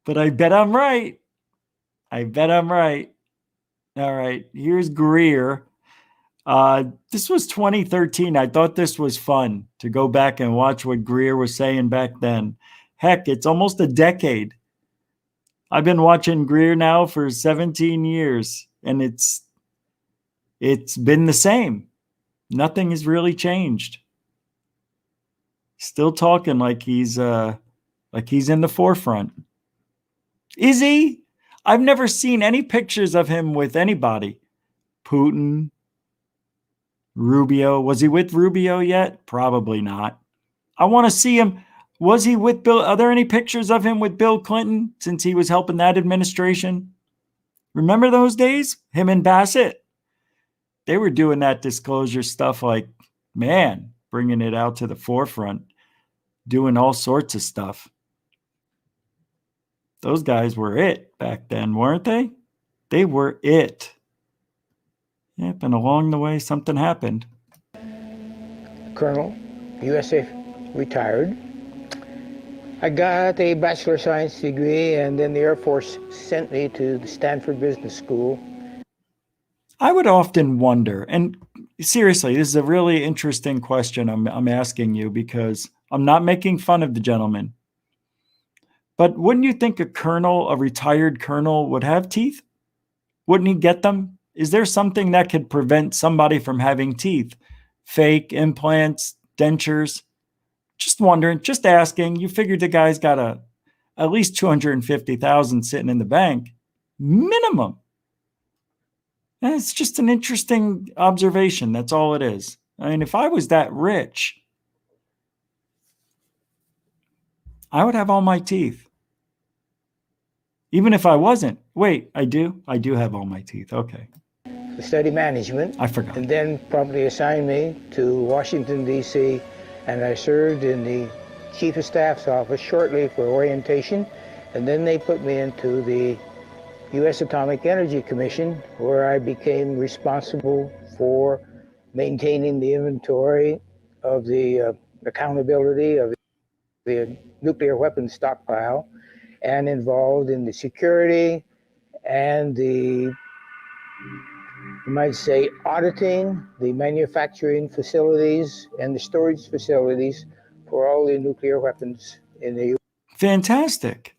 But I bet I'm right. All right, here's Greer. This was 2013. I thought this was fun to go back and watch what Greer was saying back then. Heck, it's almost a decade. I've been watching Greer now for 17 years, and it's been the same. Nothing has really changed. Still talking like he's in the forefront. Is he? I've never seen any pictures of him with anybody. Putin, Rubio. Was he with Rubio yet? Probably not. I want to see him. Was he with Bill? Are there any pictures of him with Bill Clinton since he was helping that administration? Remember those days? Him and Bassett? They were doing that disclosure stuff like, man, bringing it out to the forefront, doing all sorts of stuff. Those guys were it back then, weren't they? They were it. Yep, and along the way, something happened. Colonel, USA retired. I got a Bachelor of Science degree, and then the Air Force sent me to the Stanford Business School. I would often wonder, and seriously, this is a really interesting question I'm asking you, because I'm not making fun of the gentleman. But wouldn't you think a colonel, a retired colonel, would have teeth? Wouldn't he get them? Is there something that could prevent somebody from having teeth? Fake implants, dentures? Just wondering, just asking. You figured the guy's got at least $250,000 sitting in the bank. Minimum. And it's just an interesting observation. That's all it is. I mean, if I was that rich, I would have all my teeth. Even if I wasn't. Wait, I do? I do have all my teeth. Okay. Study management. I forgot. And then promptly assigned me to Washington, D.C., and I served in the Chief of Staff's office shortly for orientation, and then they put me into the U.S. Atomic Energy Commission, where I became responsible for maintaining the inventory of the accountability of the nuclear weapons stockpile, and involved in the security and the, you might say, auditing the manufacturing facilities and the storage facilities for all the nuclear weapons in the U.S. Fantastic.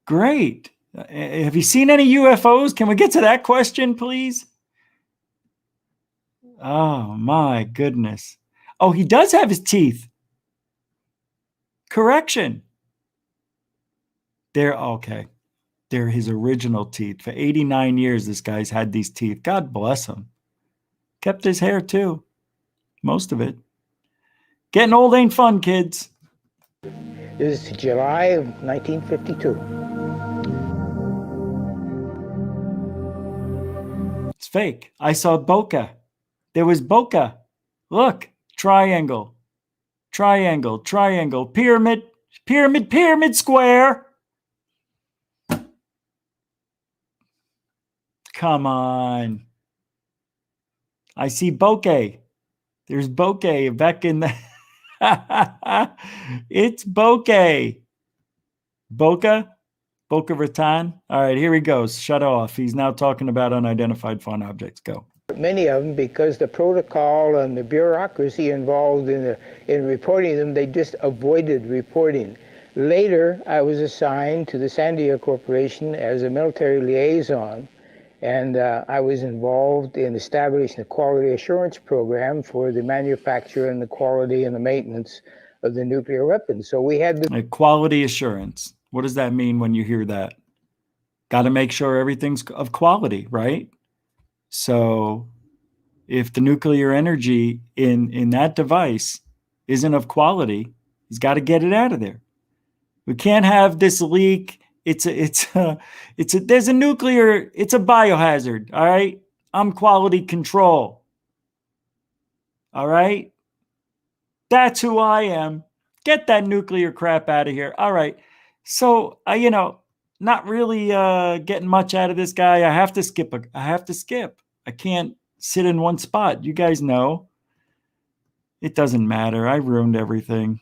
Great. Have you seen any UFOs? Can we get to that question, please? Oh, my goodness. Oh, he does have his teeth. Correction. They're okay. They're his original teeth. For 89 years, this guy's had these teeth. God bless him. Kept his hair, too. Most of it. Getting old ain't fun, kids. This is July of 1952. It's fake. I saw bokeh. There was bokeh. Look, triangle, triangle, triangle, pyramid, pyramid, pyramid, square. Come on. I see bokeh. There's bokeh back in the... It's bokeh. Boca? Boca Raton? All right, here he goes. Shut off. He's now talking about unidentified foreign objects. Go. Many of them, because the protocol and the bureaucracy involved in reporting them, they just avoided reporting. Later, I was assigned to the Sandia Corporation as a military liaison, and I was involved in establishing a quality assurance program for the manufacture and the quality and the maintenance of the nuclear weapons. So we had the quality assurance. What does that mean when you hear that? Got to make sure everything's of quality, right? So if the nuclear energy in that device isn't of quality, he's got to get it out of there. We can't have this leak. There's a nuclear, it's a biohazard. All right. I'm quality control. All right. That's who I am. Get that nuclear crap out of here. All right. So, not really getting much out of this guy. I have to skip. I can't sit in one spot. You guys know. It doesn't matter. I ruined everything.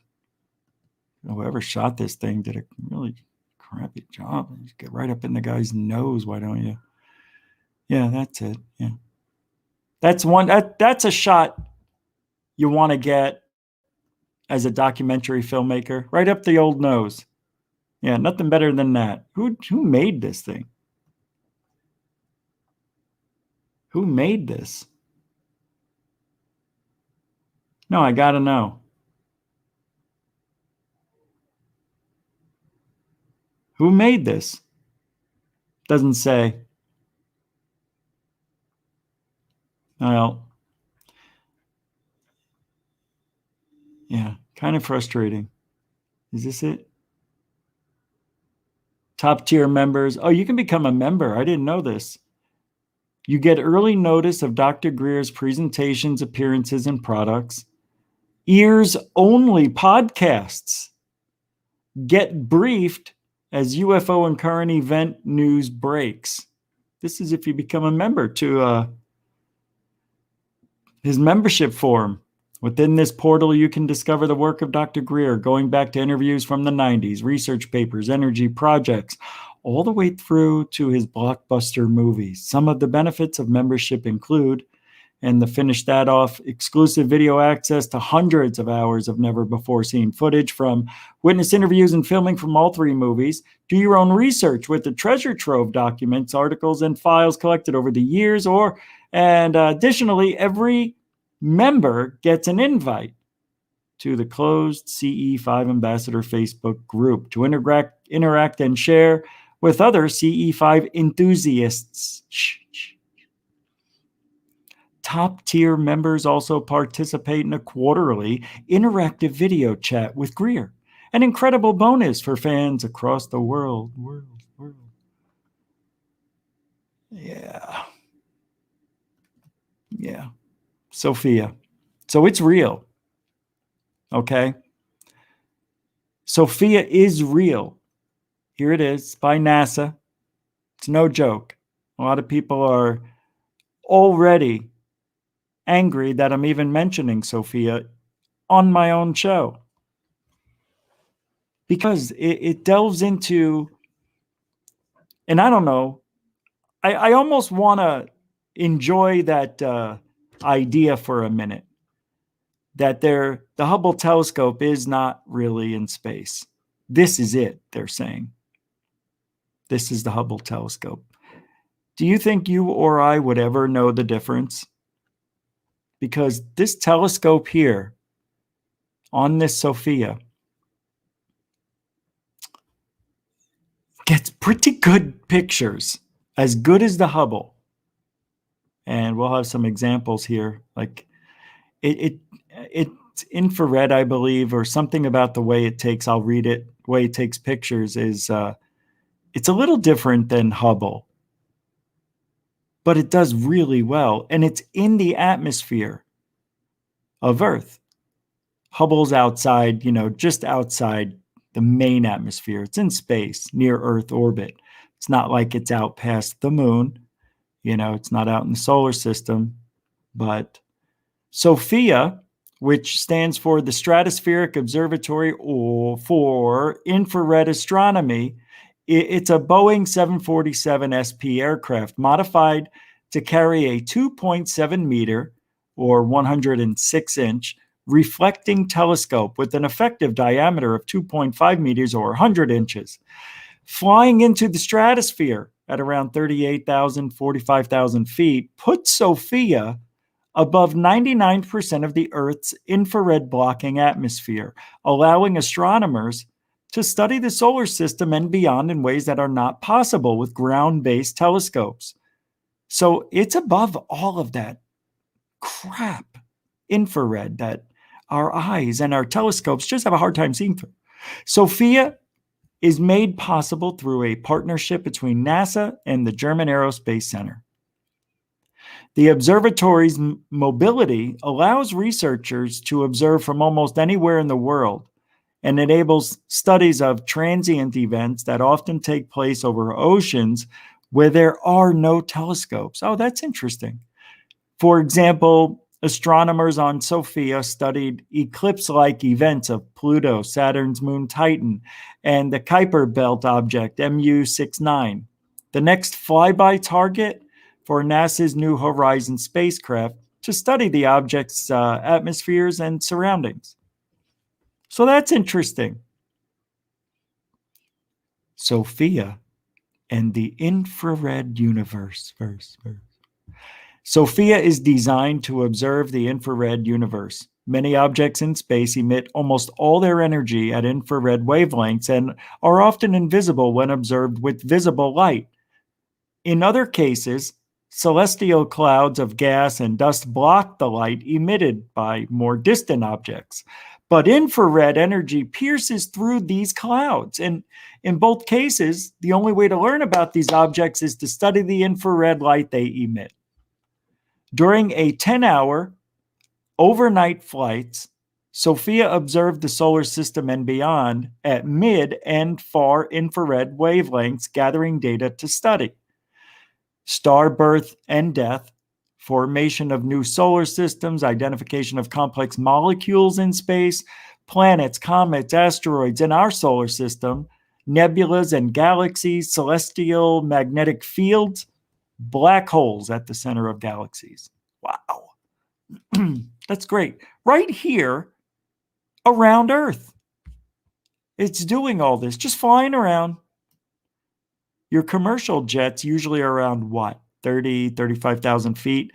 Whoever shot this thing did a really crappy job. Just get right up in the guy's nose. Why don't you? Yeah, that's it. Yeah. That's a shot you want to get as a documentary filmmaker. Right up the old nose. Yeah, nothing better than that. Who made this thing? Who made this? No, I gotta know. Who made this? Doesn't say. Well, yeah, kind of frustrating. Is this it? Top tier members. Oh, you can become a member. I didn't know this. You get early notice of Dr. Greer's presentations, appearances, and products. Ears only podcasts. Get briefed as UFO and current event news breaks. This is if you become a member to his membership form. Within this portal, you can discover the work of Dr. Greer, going back to interviews from the 90s, research papers, energy projects, all the way through to his blockbuster movies. Some of the benefits of membership include, and to finish that off, exclusive video access to hundreds of hours of never-before-seen footage from witness interviews and filming from all three movies. Do your own research with the treasure trove documents, articles, and files collected over the years. Additionally, every member gets an invite to the closed CE5 Ambassador Facebook group to interact and share with other CE5 enthusiasts. Top-tier members also participate in a quarterly interactive video chat with Greer, an incredible bonus for fans across the world. Yeah. Sophia. So it's real. Okay? SOFIA is real. Here it is by NASA. It's no joke. A lot of people are already angry that I'm even mentioning SOFIA on my own show, because it delves into, and I don't know, I almost want to enjoy that idea for a minute, that the Hubble telescope is not really in space. This is it, they're saying. This is the Hubble telescope. Do you think you or I would ever know the difference? Because this telescope here on this SOFIA gets pretty good pictures, as good as the Hubble. And we'll have some examples here. Like it's infrared, I believe, or something about the way it takes, I'll read it, the way it takes pictures is, it's a little different than Hubble, but it does really well. And it's in the atmosphere of Earth. Hubble's outside, just outside the main atmosphere. It's in space, near Earth orbit. It's not like it's out past the moon. It's not out in the solar system. But SOFIA, which stands for the Stratospheric Observatory or for Infrared Astronomy, it's a Boeing 747 SP aircraft modified to carry a 2.7 meter or 106 inch reflecting telescope with an effective diameter of 2.5 meters or 100 inches. Flying into the stratosphere at around 38,000, 45,000 feet puts SOFIA above 99% of the Earth's infrared blocking atmosphere, allowing astronomers to study the solar system and beyond in ways that are not possible with ground-based telescopes. So it's above all of that crap infrared that our eyes and our telescopes just have a hard time seeing through. SOFIA is made possible through a partnership between NASA and the German Aerospace Center. The observatory's mobility allows researchers to observe from almost anywhere in the world and enables studies of transient events that often take place over oceans where there are no telescopes. Oh, that's interesting. For example, astronomers on SOFIA studied eclipse-like events of Pluto, Saturn's moon Titan, and the Kuiper Belt object MU-69. The next flyby target for NASA's New Horizons spacecraft to study the object's atmospheres and surroundings. So that's interesting. SOFIA and the infrared universe. SOFIA is designed to observe the infrared universe. Many objects in space emit almost all their energy at infrared wavelengths and are often invisible when observed with visible light. In other cases, celestial clouds of gas and dust block the light emitted by more distant objects. But infrared energy pierces through these clouds. And in both cases, the only way to learn about these objects is to study the infrared light they emit. During a 10-hour overnight flights, SOFIA observed the solar system and beyond at mid and far infrared wavelengths, gathering data to study star birth and death, formation of new solar systems, identification of complex molecules in space, planets, comets, asteroids in our solar system, nebulas and galaxies, celestial magnetic fields, black holes at the center of galaxies. Wow. That's great. Right here around Earth. It's doing all this, just flying around. Your commercial jets usually are around what? 30, 35,000 feet.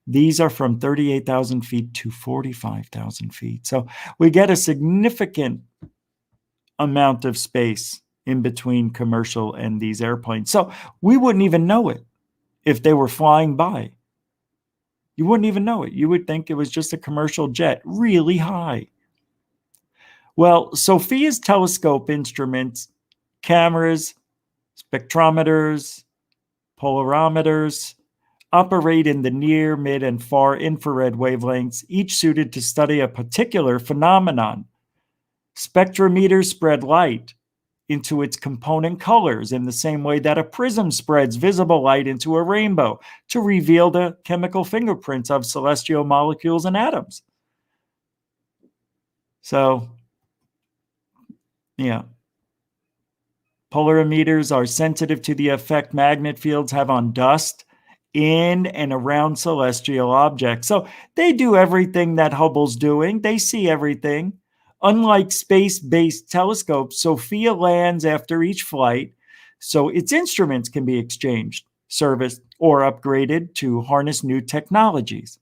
These are from 38,000 feet to 45,000 feet. So we get a significant amount of space in between commercial and these airplanes. So we wouldn't even know it if they were flying by. You wouldn't even know it. You would think it was just a commercial jet really high. Well, SOFIA's telescope instruments, cameras, spectrometers, polarimeters, operate in the near, mid, and far infrared wavelengths, each suited to study a particular phenomenon. Spectrometers spread light into its component colors in the same way that a prism spreads visible light into a rainbow to reveal the chemical fingerprints of celestial molecules and atoms. So, yeah. Polarimeters are sensitive to the effect magnet fields have on dust in and around celestial objects. So they do everything that Hubble's doing. They see everything. Unlike space-based telescopes, SOFIA lands after each flight, so its instruments can be exchanged, serviced, or upgraded to harness new technologies.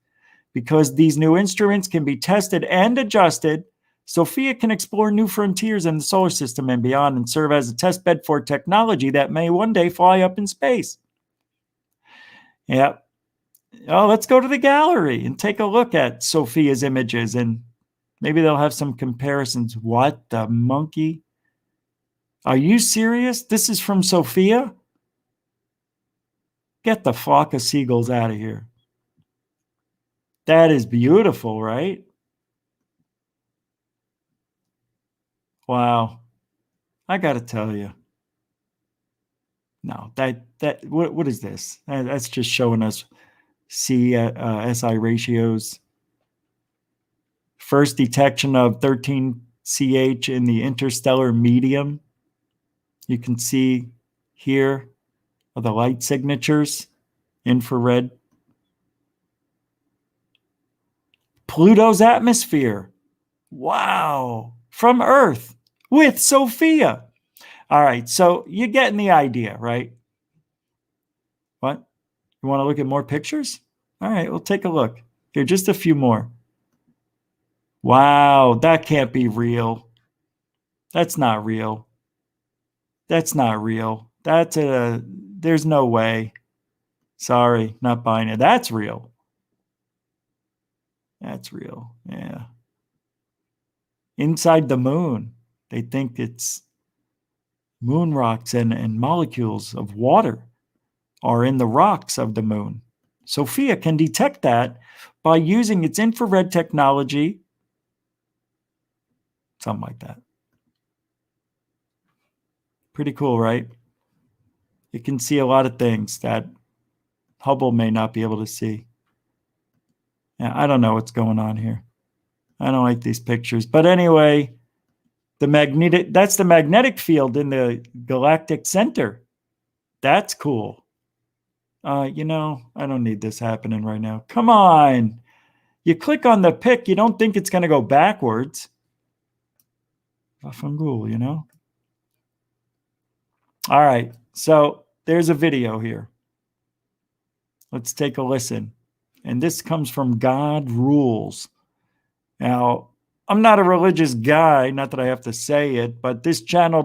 Because these new instruments can be tested and adjusted, SOFIA can explore new frontiers in the solar system and beyond and serve as a test bed for technology that may one day fly up in space. Yeah. Oh, let's go to the gallery and take a look at SOFIA's images, and maybe they'll have some comparisons. What the monkey? Are you serious? This is from SOFIA? Get the flock of seagulls out of here. That is beautiful, right? Wow. I got to tell you. No, what is this? That's just showing us SI ratios. First detection of 13CH in the interstellar medium. You can see here are the light signatures, infrared. Pluto's atmosphere. Wow. From Earth with SOFIA. All right, so you're getting the idea, right? What? You want to look at more pictures? All right, we'll take a look. Here, just a few more. Wow, that can't be real. That's not real. That's not real. There's no way. Sorry, not buying it. That's real. That's real, yeah. Inside the moon, they think it's moon rocks and molecules of water are in the rocks of the moon. SOFIA can detect that by using its infrared technology. Something like that. Pretty cool, right? It can see a lot of things that Hubble may not be able to see. Yeah, I don't know what's going on here. I don't like these pictures. But anyway, that's the magnetic field in the galactic center. That's cool. I don't need this happening right now. Come on. You click on the pic, you don't think it's going to go backwards. Fafangul, you know? All right. So there's a video here. Let's take a listen. And this comes from God Rules. Now, I'm not a religious guy, not that I have to say it, but this channel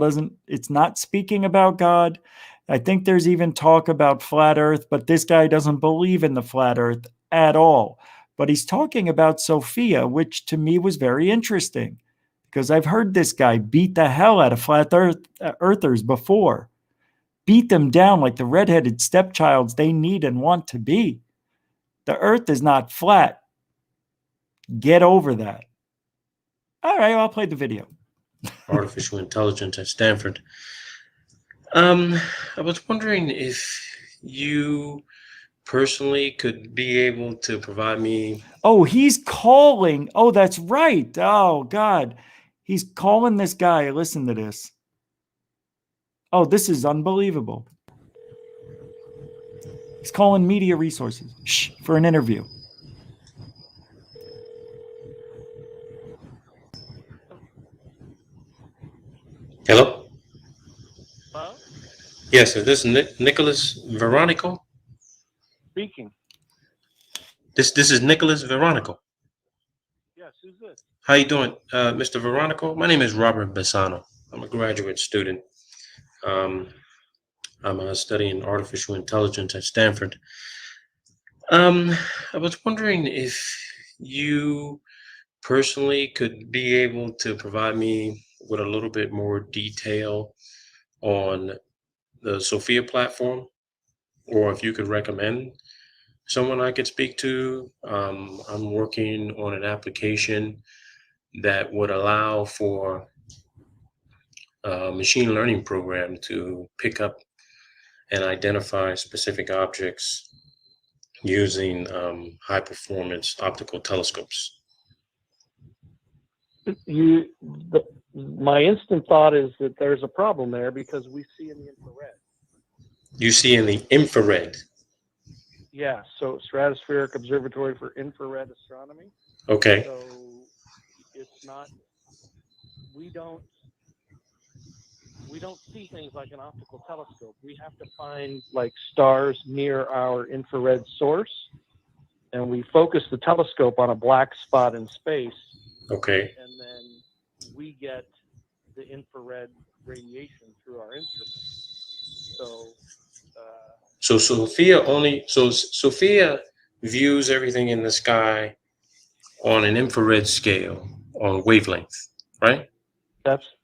it's not speaking about God. I think there's even talk about flat earth, but this guy doesn't believe in the flat earth at all. But he's talking about SOFIA, which to me was very interesting because I've heard this guy beat the hell out of flat earthers before. Beat them down like the redheaded stepchilds they need and want to be. The earth is not flat. Get over that. All right, I'll play the video. Artificial intelligence at Stanford. I was wondering if you personally could be able to provide me. Oh, he's calling. Oh, that's right. Oh, God. He's calling this guy. Listen to this. Oh, this is unbelievable. He's calling Media Resources for an interview. Hello? Hello? Yes, is this Nicholas Veronico? Speaking. This is Nicholas Veronico. Yes, who's this? How you doing, Mr. Veronico? My name is Robert Bassano. I'm a graduate student. I'm studying artificial intelligence at Stanford. I was wondering if you personally could be able to provide me with a little bit more detail on the SOFIA platform, or if you could recommend someone I could speak to. I'm working on an application that would allow for machine learning program to pick up and identify specific objects using high performance optical telescopes. My instant thought is that there's a problem there because we see in the infrared. You see in the infrared. Yeah, so Stratospheric Observatory for Infrared Astronomy. Okay. So it's not, we don't see things like an optical telescope. We have to find like stars near our infrared source, and we focus the telescope on a black spot in space. Okay. And then we get the infrared radiation through our instruments. So Sophia views everything in the sky on an infrared scale, on wavelength, right?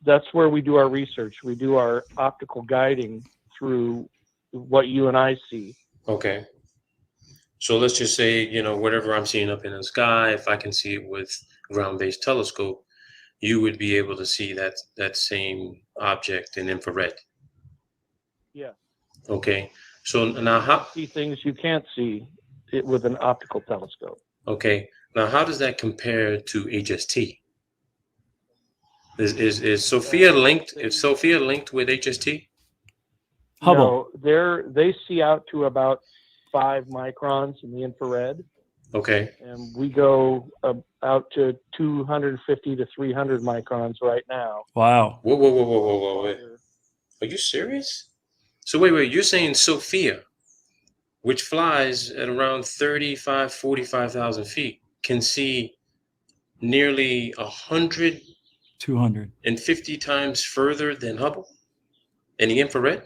that's where we do our research. We do our optical guiding through what you and I see. Okay. So let's just say, you know, whatever I'm seeing up in the sky, if I can see it with ground-based telescope, you would be able to see that same object in infrared. Yeah. Okay. So now how see things you can't see it with an optical telescope. Okay. Now how does that compare to HST? Is Sophia linked? Is Sophia linked with HST? Hubble. No, they see out to about 5 microns in the infrared. Okay. And we go out to 250 to 300 microns right now. Wow. Whoa. Wait. Are you serious? So wait, you're saying Sophia, which flies at around 45,000 feet, can see nearly 250 times further than Hubble in the infrared?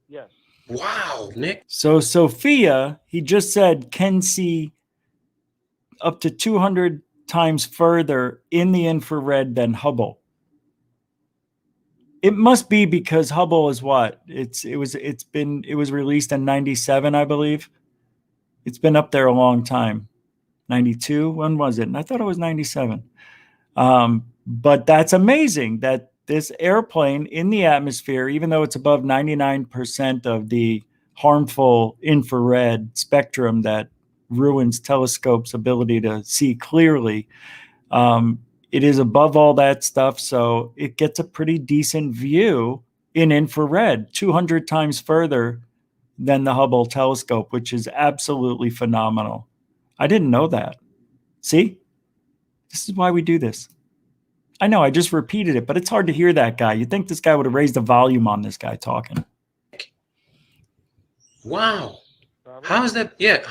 Yes. Wow, Nick. So Sophia, he just said, can see up to 200 times further in the infrared than Hubble. It must be because Hubble is what? It was released in 97, I believe. It's been up there a long time. 92, when was it? And I thought it was 97. But that's amazing that this airplane in the atmosphere, even though it's above 99% of the harmful infrared spectrum that ruins telescopes' ability to see clearly, it is above all that stuff, so it gets a pretty decent view in infrared, 200 times further than the Hubble telescope, which is absolutely phenomenal. I didn't know that. See? This is why we do this. I know, I just repeated it, but it's hard to hear that guy. You'd think this guy would have raised the volume on this guy talking. Wow. How is that? Yeah.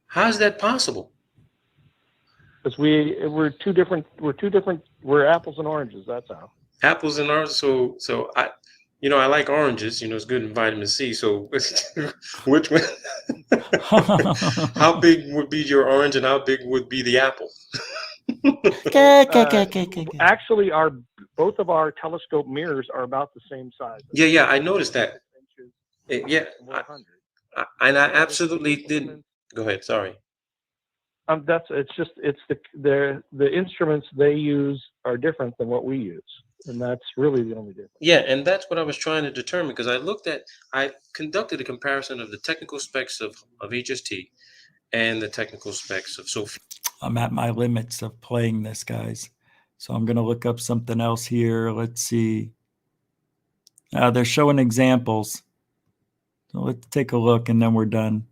How is that possible? Because we're apples and oranges. That's how. Apples and oranges. So I like oranges. It's good in vitamin C. So which one? How big would be your orange, and how big would be the apple? Actually, both of our telescope mirrors are about the same size. Yeah, I noticed that. Yeah, and I absolutely didn't. Go ahead. Sorry. It's the instruments they use are different than what we use, and that's really the only difference. Yeah, and that's what I was trying to determine, because I conducted a comparison of the technical specs of HST and the technical specs of Sophia. I'm at my limits of playing this, guys. So I'm going to look up something else here. Let's see. They're showing examples. So let's take a look, and then we're done.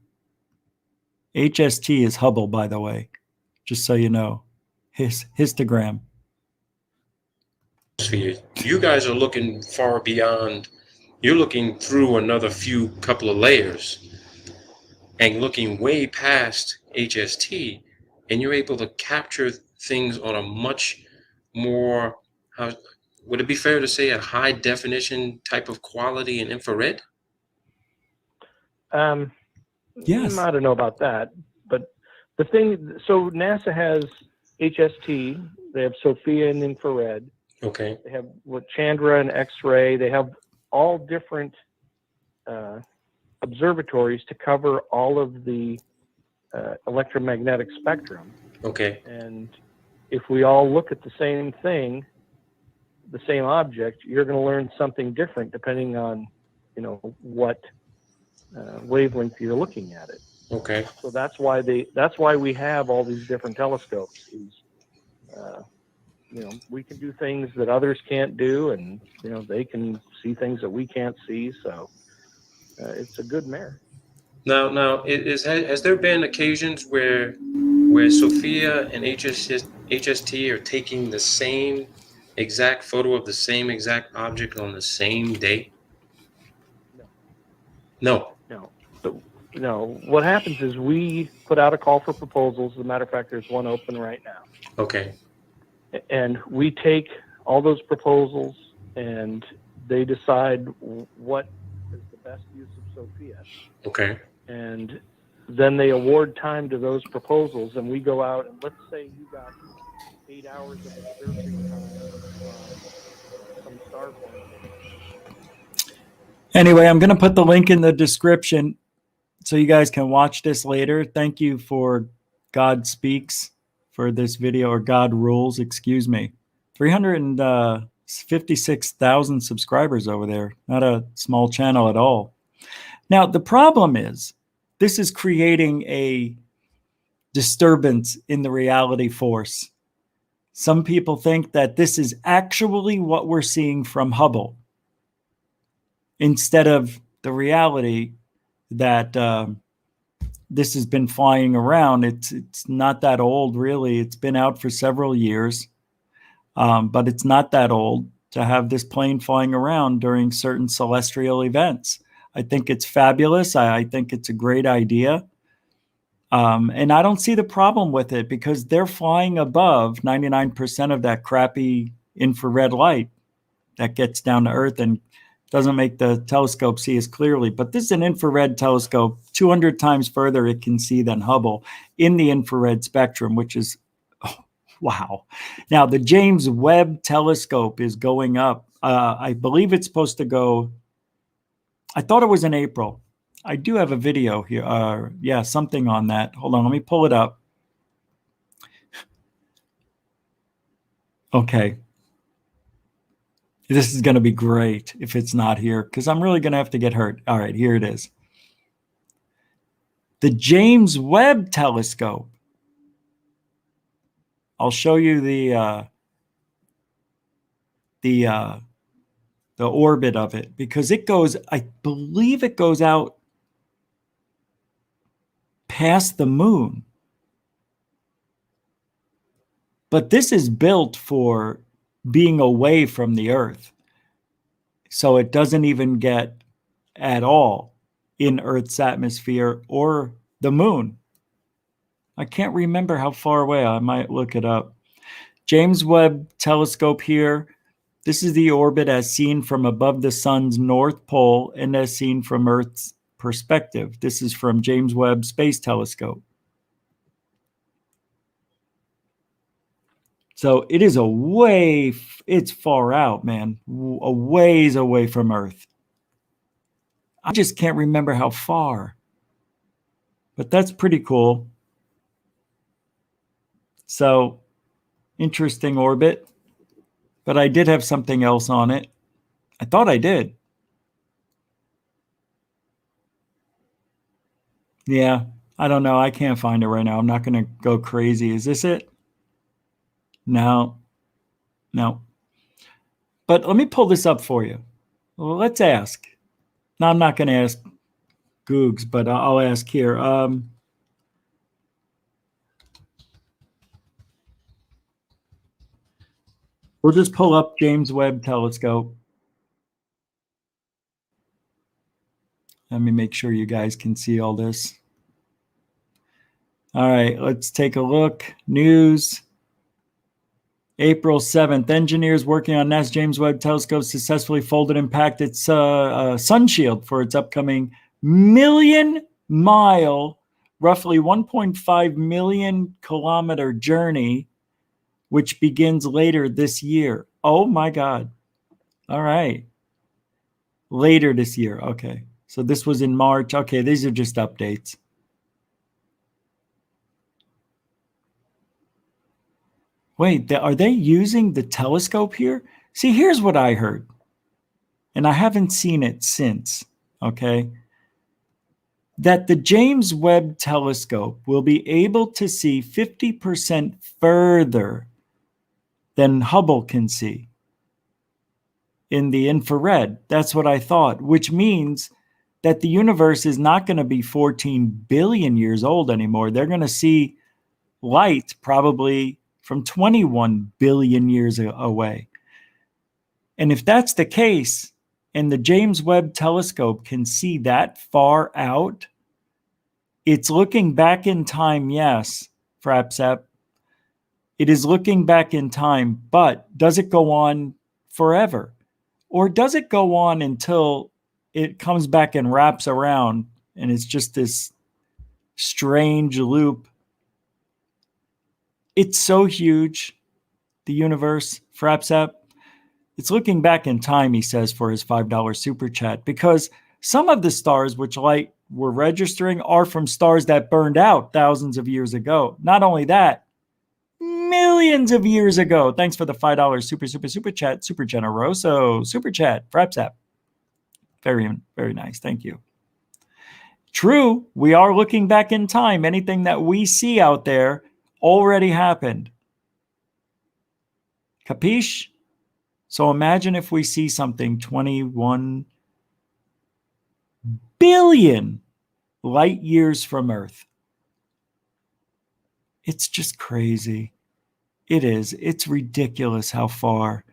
HST is Hubble, by the way, just so you know. Histogram. You guys are looking far beyond. You're looking through another couple of layers and looking way past HST, and you're able to capture things on a much more, would it be fair to say, a high definition type of quality in infrared? Yes. I don't know about that, but so NASA has HST, they have Sophia in infrared. Okay. They have Chandra and X-ray. They have all different observatories to cover all of the electromagnetic spectrum. Okay. And if we all look at the same thing, the same object, you're going to learn something different depending on, you know, what wavelength you're looking at it. Okay. So that's why we have all these different telescopes. You know, we can do things that others can't do, and you know, they can see things that we can't see. So it's a good mare. Now, has there been occasions where Sophia and HST are taking the same exact photo of the same exact object on the same day? No. No. So, no. What happens is we put out a call for proposals. As a matter of fact, there's one open right now. Okay. And we take all those proposals, and they decide what is the best use of Sophia. Okay. And then they award time to those proposals, and we go out, and let's say you got 8 hours of observing time from some star formation. Anyway, I'm going to put the link in the description so you guys can watch this later. Thank you for God Speaks for this video, or God Rules, excuse me. 356,000 subscribers over there. Not a small channel at all. Now, the problem is this is creating a disturbance in the reality force. Some people think that this is actually what we're seeing from Hubble, instead of the reality that this has been flying around. It's not that old, really. It's been out for several years, but it's not that old to have this plane flying around during certain celestial events. I think it's fabulous. I think it's a great idea. And I don't see the problem with it, because they're flying above 99% of that crappy infrared light that gets down to Earth and doesn't make the telescope see as clearly. But this is an infrared telescope, 200 times further it can see than Hubble in the infrared spectrum, which is, oh, wow. Now, the James Webb telescope is going up. I believe it's supposed to go, I thought it was in April. I do have a video here. Yeah, something on that. Hold on, let me pull it up. Okay. This is going to be great if it's not here, because I'm really going to have to get hurt. All right, here it is. The James Webb telescope. I'll show you the orbit of it, because it goes, I believe it goes out past the moon. But this is built for being away from the Earth. So it doesn't even get at all in Earth's atmosphere or the moon. I can't remember how far away. I might look it up. James Webb telescope here. This is the orbit as seen from above the sun's north pole and as seen from Earth's perspective. This is from James Webb Space Telescope. So it is it's far out, man, a ways away from Earth. I just can't remember how far, but that's pretty cool. So interesting orbit, but I did have something else on it. I thought I did. Yeah, I don't know. I can't find it right now. I'm not going to go crazy. Is this it? No. But let me pull this up for you. Well, let's ask. Now, I'm not going to ask Googs, but I'll ask here. We'll just pull up James Webb Telescope. Let me make sure you guys can see all this. All right, let's take a look. News. April 7th, engineers working on NASA's James Webb Telescope successfully folded and packed its sun shield for its upcoming million-mile, roughly 1.5 million kilometer journey, which begins later this year. Oh my God. All right. Later this year. Okay. So this was in March. Okay, these are just updates. Wait, are they using the telescope here? See, here's what I heard, and I haven't seen it since, okay? That the James Webb telescope will be able to see 50% further than Hubble can see in the infrared. That's what I thought, which means that the universe is not going to be 14 billion years old anymore. They're going to see light probably from 21 billion years away. And if that's the case, and the James Webb telescope can see that far out, it's looking back in time, yes, Frapsap. It is looking back in time, but does it go on forever? Or does it go on until it comes back and wraps around and it's just this strange loop? It's so huge, the universe, Frapsap. It's looking back in time, he says, for his $5 super chat, because some of the stars which light we're registering are from stars that burned out thousands of years ago. Not only that, millions of years ago. Thanks for the $5 super chat, super generoso super chat, Frapsap. Very, very nice. Thank you. True, we are looking back in time. Anything that we see out there already happened. Capiche? So imagine if we see something 21 billion light years from Earth. It's just crazy. It is. It's ridiculous how far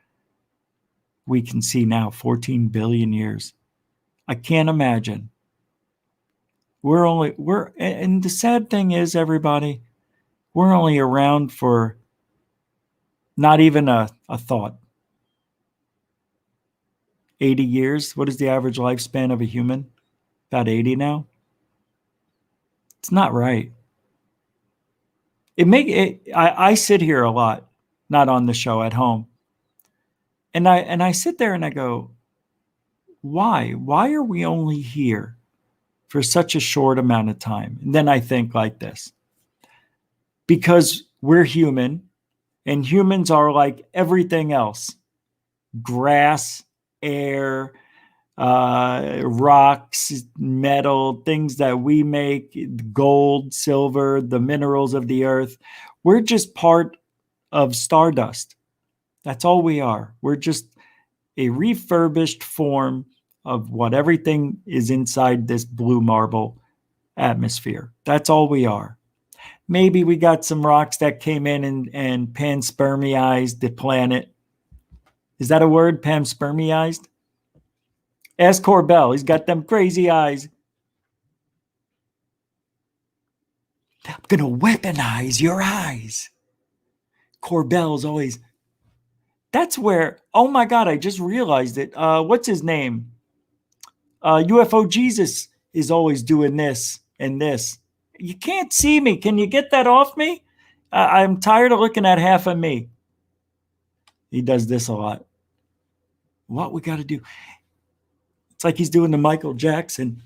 we can see now, 14 billion years. I can't imagine. And the sad thing is, everybody, we're only around for not even a thought. 80 years. What is the average lifespan of a human? About 80 now. It's not right. I sit here a lot, not on the show, at home. And I sit there and I go, why? Why are we only here for such a short amount of time? And then I think like this. Because we're human, and humans are like everything else. Grass, air, rocks, metal, things that we make, gold, silver, the minerals of the earth. We're just part of stardust. That's all we are. We're just a refurbished form of what everything is inside this blue marble atmosphere. That's all we are. Maybe we got some rocks that came in and panspermized the planet. Is that a word? Panspermized? Ask Corbell. He's got them crazy eyes. I'm going to weaponize your eyes. Corbell's always... That's where... Oh my God, I just realized it. What's his name? UFO Jesus is always doing this and this. You can't see me. Can you get that off me? I'm tired of looking at half of me. He does this a lot. What we got to do? It's like he's doing the Michael Jackson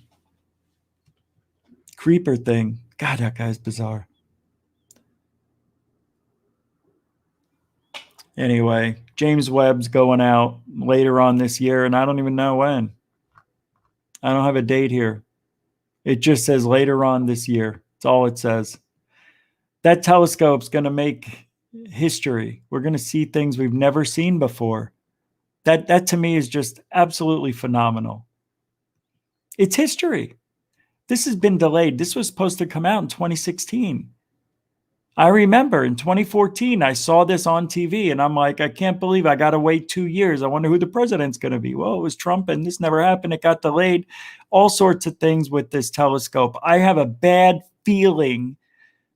creeper thing. God, that guy's bizarre. Anyway, James Webb's going out later on this year, and I don't even know when. I don't have a date here. It just says later on this year. That's all it says. That telescope's going to make history. We're going to see things we've never seen before. That to me is just absolutely phenomenal. It's history. This has been delayed. This was supposed to come out in 2016. I remember in 2014, I saw this on TV and I'm like, I can't believe I got to wait 2 years. I wonder who the president's going to be. Well, it was Trump and this never happened. It got delayed. All sorts of things with this telescope. I have a bad feeling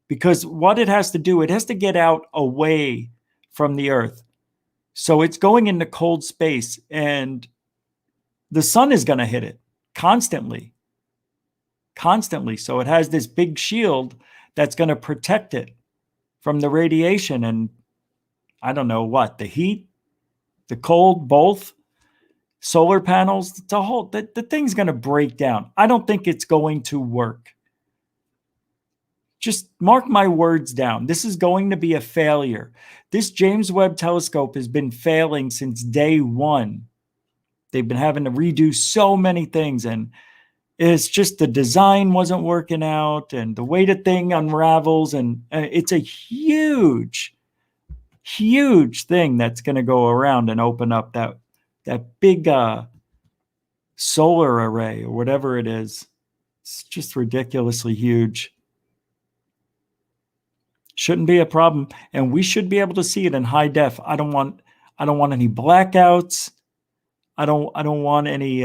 because what it has to do, it has to get out away from the Earth. So it's going into cold space and the sun is going to hit it constantly. So it has this big shield that's going to protect it from the radiation and I don't know what, the heat, the cold, both, solar panels, the thing's going to break down. I don't think it's going to work. Just mark my words down. This is going to be a failure. This James Webb telescope has been failing since day one. They've been having to redo so many things, and it's just the design wasn't working out, and the way the thing unravels, and it's a huge, huge thing that's going to go around and open up that big solar array or whatever it is. It's just ridiculously huge. Shouldn't be a problem, and we should be able to see it in high def. I don't want any blackouts. I don't want any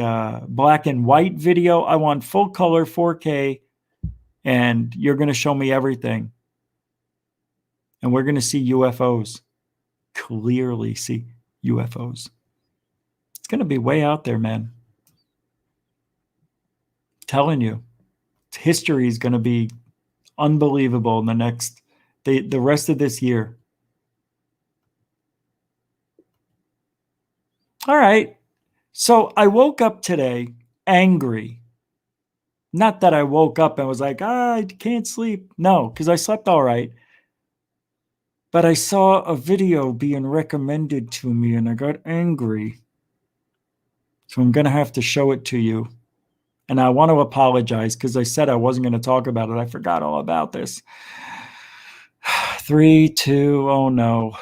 black and white video. I want full color 4K, and you're going to show me everything. And we're going to see UFOs. Clearly see UFOs. It's going to be way out there, man. I'm telling you. History is going to be unbelievable in the rest of this year. All right. So I woke up today angry. Not that I woke up and was like, I can't sleep. No, because I slept all right. But I saw a video being recommended to me and I got angry. So I'm going to have to show it to you. And I want to apologize because I said I wasn't going to talk about it. I forgot all about this. 3, 2, oh no.